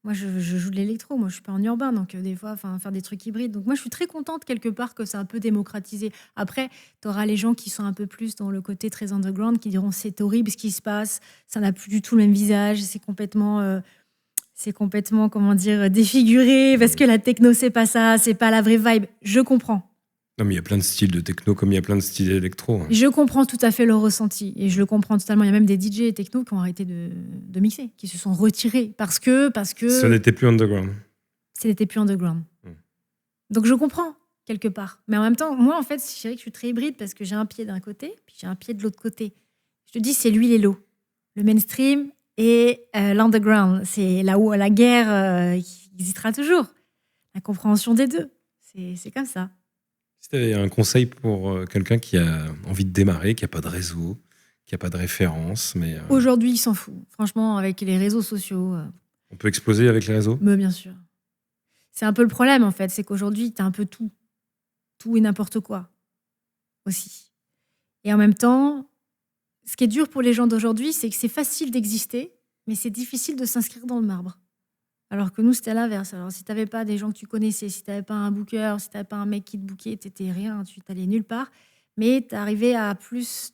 Moi, je joue de l'électro. Moi, je suis pas en urbain. Donc, des fois, faire des trucs hybrides. Donc, moi, je suis très contente quelque part que c'est un peu démocratisé. Après, tu auras les gens qui sont un peu plus dans le côté très underground qui diront c'est horrible ce qui se passe. Ça n'a plus du tout le même visage. C'est complètement, comment dire, défiguré, parce que la techno, c'est pas ça, c'est pas la vraie vibe. Je comprends. Non, mais il y a plein de styles de techno, comme il y a plein de styles d'électro. Hein. Je comprends tout à fait le ressenti, et je le comprends totalement. Il y a même des DJ techno qui ont arrêté de mixer, qui se sont retirés, parce que... Ce n'était plus underground. Ce n'était plus underground. Donc je comprends, quelque part. Mais en même temps, moi, en fait, je dirais que je suis très hybride, parce que j'ai un pied d'un côté, puis j'ai un pied de l'autre côté. Je te dis, c'est l'huile et l'eau. Le mainstream... Et l'underground, c'est là où la guerre qui existera toujours. La compréhension des deux, c'est comme ça. Si tu avais un conseil pour quelqu'un qui a envie de démarrer, qui n'a pas de réseau, qu'il n'y a pas de référence. Mais Aujourd'hui, il s'en fout. Franchement, avec les réseaux sociaux. On peut exploser avec les réseaux. Mais bien sûr. C'est un peu le problème, en fait. C'est qu'aujourd'hui, tu as un peu tout. Tout et n'importe quoi. Aussi. Et en même temps, ce qui est dur pour les gens d'aujourd'hui, c'est que c'est facile d'exister, mais c'est difficile de s'inscrire dans le marbre. Alors que nous, c'était à l'inverse. Alors, si tu n'avais pas des gens que tu connaissais, si tu n'avais pas un booker, si tu n'avais pas un mec qui te bookait, tu n'étais rien, tu n'allais nulle part. Mais tu arrivais à plus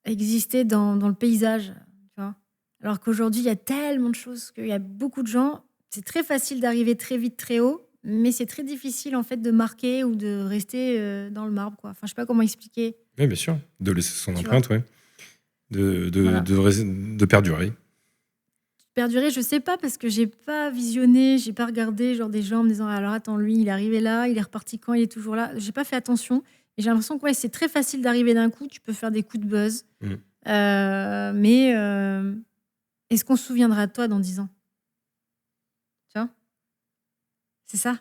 exister dans le paysage. Tu vois. Alors qu'aujourd'hui, il y a tellement de choses, qu'il y a beaucoup de gens. C'est très facile d'arriver très vite, très haut, mais c'est très difficile en fait de marquer ou de rester dans le marbre. Quoi. Enfin, je ne sais pas comment expliquer. Oui, bien sûr. De laisser son empreinte, vois. ouais. De perdurer. Perdurer, je sais pas, parce que j'ai pas visionné, j'ai pas regardé genre des gens en me disant alors attends, lui il est arrivé là, il est reparti quand, il est toujours là. J'ai pas fait attention et j'ai l'impression que ouais, c'est très facile d'arriver d'un coup, tu peux faire des coups de buzz. Mais est-ce qu'on se souviendra de toi dans 10 ans? Tu vois? C'est ça.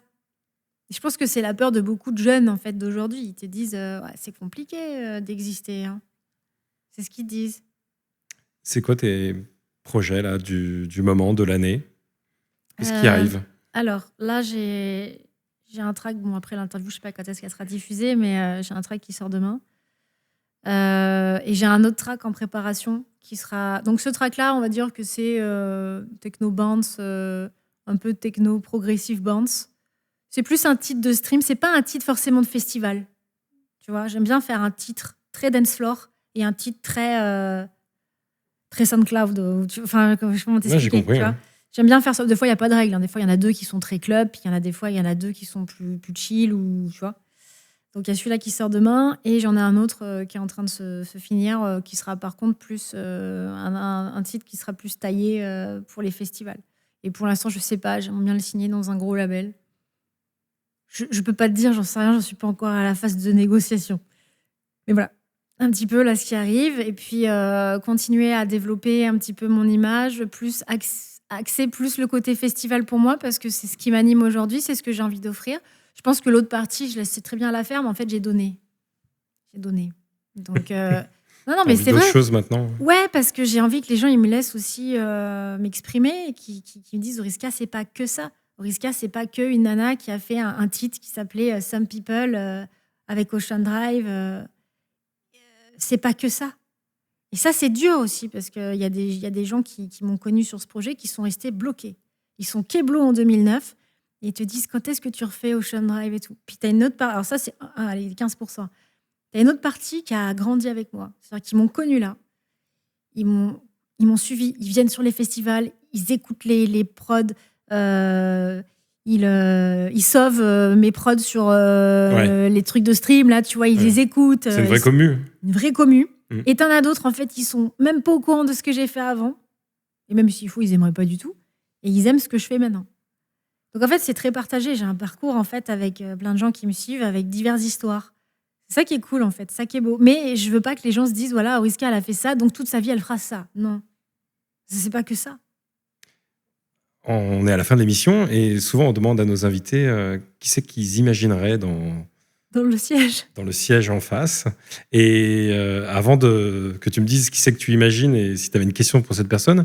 Et je pense que c'est la peur de beaucoup de jeunes en fait d'aujourd'hui. Ils te disent ouais, c'est compliqué d'exister. Hein. C'est ce qu'ils disent. C'est quoi tes projet là, du moment, de l'année? Qu'est-ce qui arrive? Alors là, j'ai un track. Bon, après l'interview, je sais pas quand est-ce qu'elle sera diffusée, mais j'ai un track qui sort demain. Et j'ai un autre track en préparation qui sera. Donc ce track-là, on va dire que c'est techno bounce, un peu techno progressive bounce. C'est plus un titre de stream. C'est pas un titre forcément de festival. Tu vois, j'aime bien faire un titre très dance floor et un titre très SoundCloud. Enfin, comment t'expliquer, Ouais, j'ai compris. tu vois. J'aime bien faire ça. Des fois, il n'y a pas de règle. Hein. Des fois, il y en a 2 qui sont très club, puis des fois, il y en a 2 qui sont plus chill, ou, tu vois. Donc, il y a celui-là qui sort demain, et j'en ai un autre qui est en train de se finir, qui sera par contre plus un titre qui sera plus taillé pour les festivals. Et pour l'instant, je ne sais pas, j'aimerais bien le signer dans un gros label. Je ne peux pas te dire, j'en sais rien, je ne suis pas encore à la phase de négociation. Mais voilà. Un petit peu là ce qui arrive, et puis continuer à développer un petit peu mon image, plus axer plus le côté festival pour moi, parce que c'est ce qui m'anime aujourd'hui, c'est ce que j'ai envie d'offrir. Je pense que l'autre partie, je laisse très bien la faire, mais en fait j'ai donné. Donc non, mais c'est vrai. D'autres choses maintenant. Ouais, parce que j'ai envie que les gens ils me laissent aussi m'exprimer, et qui me disent Oriska, c'est pas que ça. Oriska, c'est pas que une nana qui a fait un titre qui s'appelait Some People avec Ocean Drive. C'est pas que ça. Et ça, c'est dur aussi, parce qu'il y a des gens qui m'ont connu sur ce projet, qui sont restés bloqués. Ils sont Keblo en 2009, et ils te disent quand est-ce que tu refais Ocean Drive et tout. Puis tu as une autre partie, alors ça, c'est allez, 15%. Tu as une autre partie qui a grandi avec moi. C'est-à-dire qu'ils m'ont connu là. Ils m'ont suivi. Ils viennent sur les festivals, ils écoutent les prods. Ils sauvent mes prods sur les trucs de stream, là, tu vois, ils les écoutent. C'est une vraie commu. Une vraie commu. Et t'en as d'autres, en fait, ils sont même pas au courant de ce que j'ai fait avant. Et même s'il faut, ils aimeraient pas du tout. Et ils aiment ce que je fais maintenant. Donc, en fait, c'est très partagé. J'ai un parcours, en fait, avec plein de gens qui me suivent, avec diverses histoires. C'est ça qui est cool, en fait. Ça qui est beau. Mais je veux pas que les gens se disent, voilà, Oriska, elle a fait ça, donc toute sa vie, elle fera ça. Non. C'est pas que ça. On est à la fin de l'émission, et souvent, on demande à nos invités qui c'est qu'ils imagineraient dans le siège. Dans le siège en face. Et avant que tu me dises qui c'est que tu imagines et si tu avais une question pour cette personne,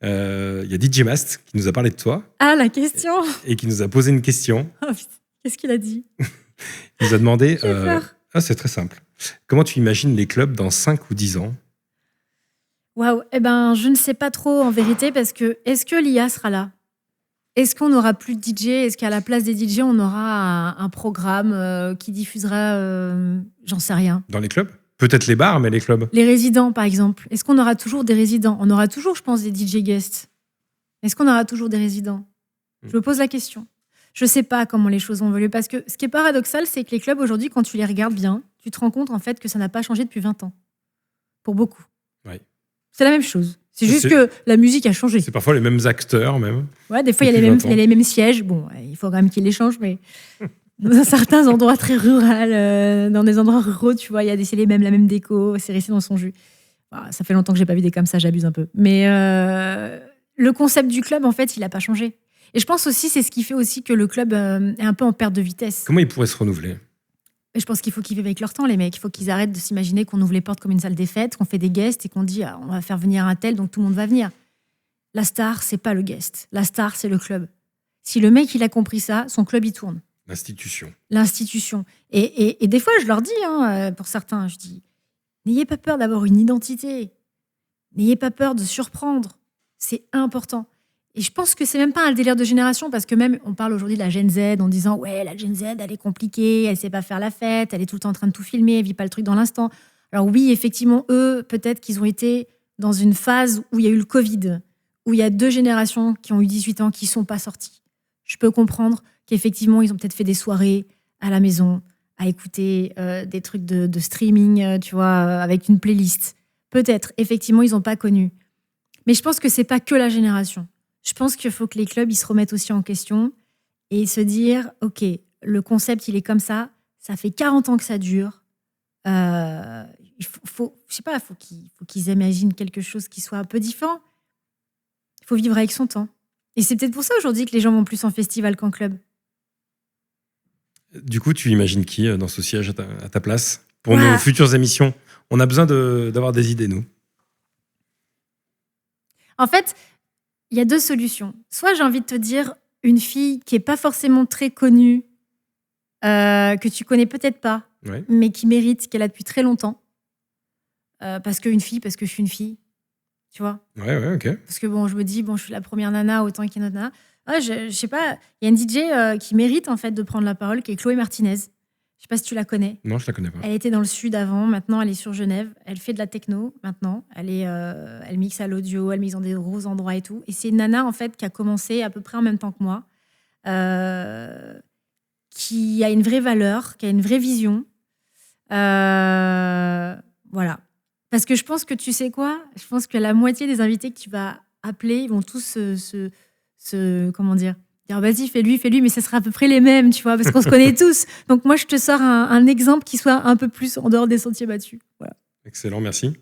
il y a DJ Mast qui nous a parlé de toi. Ah, la question. Et qui nous a posé une question. Oh, putain. Qu'est-ce qu'il a dit? Il nous a demandé... c'est très simple. Comment tu imagines les clubs dans 5 ou 10 ans? Waouh. Eh ben, je ne sais pas trop en vérité, parce que est-ce que l'IA sera là? Est-ce qu'on n'aura plus de DJ? Est-ce qu'à la place des DJ, on aura un programme qui diffusera, j'en sais rien. Dans les clubs? Peut-être les bars, mais les clubs. Les résidents, par exemple. Est-ce qu'on aura toujours des résidents? On aura toujours, je pense, des DJ guests. Est-ce qu'on aura toujours des résidents? Je me pose la question. Je ne sais pas comment les choses vont évoluer, parce que ce qui est paradoxal, c'est que les clubs, aujourd'hui, quand tu les regardes bien, tu te rends compte en fait que ça n'a pas changé depuis 20 ans. Pour beaucoup. Oui. C'est la même chose. C'est juste que la musique a changé. C'est parfois les mêmes acteurs, même. Ouais, des fois, il y a les mêmes sièges. Bon, il faut quand même qu'ils les changent, mais dans certains endroits très ruraux, dans des endroits ruraux, tu vois, c'est la même déco, c'est resté dans son jus. Bah, ça fait longtemps que j'ai pas vu des comme ça, j'abuse un peu. Mais le concept du club, en fait, il n'a pas changé. Et je pense aussi, c'est ce qui fait aussi que le club est un peu en perte de vitesse. Comment il pourrait se renouveler? Et je pense qu'il faut qu'ils vivent avec leur temps, les mecs. Il faut qu'ils arrêtent de s'imaginer qu'on ouvre les portes comme une salle des fêtes, qu'on fait des guests et qu'on dit on va faire venir un tel, donc tout le monde va venir. La star, c'est pas le guest. La star, c'est le club. Si le mec, il a compris ça, son club, il tourne. L'institution. Et des fois, je leur dis, pour certains, je dis, n'ayez pas peur d'avoir une identité. N'ayez pas peur de surprendre. C'est important. Et je pense que c'est même pas un délire de génération, parce que même, on parle aujourd'hui de la Gen Z en disant, ouais, la Gen Z, elle est compliquée, elle sait pas faire la fête, elle est tout le temps en train de tout filmer, elle vit pas le truc dans l'instant. Alors oui, effectivement, eux, peut-être qu'ils ont été dans une phase où il y a eu le Covid, où il y a 2 générations qui ont eu 18 ans qui sont pas sorties. Je peux comprendre qu'effectivement, ils ont peut-être fait des soirées à la maison, à écouter des trucs de streaming, tu vois, avec une playlist. Peut-être, effectivement, ils n'ont pas connu. Mais je pense que c'est pas que la génération. Je pense qu'il faut que les clubs ils se remettent aussi en question et se dire, OK, le concept, il est comme ça fait 40 ans que ça dure. Il faut je sais pas, faut qu'ils imaginent quelque chose qui soit un peu différent. Il faut vivre avec son temps. Et c'est peut-être pour ça aujourd'hui que les gens vont plus en festival qu'en club. Du coup, tu imagines qui dans ce siège à ta place pour nos futures émissions? On a besoin d'avoir des idées, nous. En fait, il y a 2 solutions. Soit j'ai envie de te dire une fille qui n'est pas forcément très connue, que tu connais peut-être pas, mais qui mérite, qu'elle a depuis très longtemps. Parce que je suis une fille. Tu vois? Ouais, ok. Parce que bon, je me dis, je suis la première nana, autant qu'il y a une autre nana. Je sais pas, il y a une DJ qui mérite en fait de prendre la parole, qui est Chloé Martinez. Je sais pas si tu la connais. Non, je la connais pas. Elle était dans le sud avant, maintenant elle est sur Genève. Elle fait de la techno maintenant. Elle mixe à l'audio, elle mixe dans des gros endroits et tout. Et c'est une nana en fait qui a commencé à peu près en même temps que moi, qui a une vraie valeur, qui a une vraie vision. Voilà. Parce que je pense que tu sais quoi? Je pense que la moitié des invités que tu vas appeler, ils vont tous comment dire vas-y, fais-lui, mais ça sera à peu près les mêmes, tu vois, parce qu'on se connaît tous. Donc moi, je te sors un exemple qui soit un peu plus en dehors des sentiers battus. Voilà. Excellent, merci.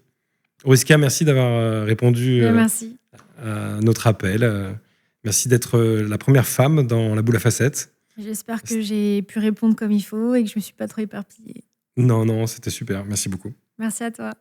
Orisca, merci d'avoir répondu merci. À notre appel. Merci d'être la première femme dans La Boule à Facettes. J'espère que j'ai pu répondre comme il faut et que je ne me suis pas trop éparpillée. Non, c'était super. Merci beaucoup. Merci à toi.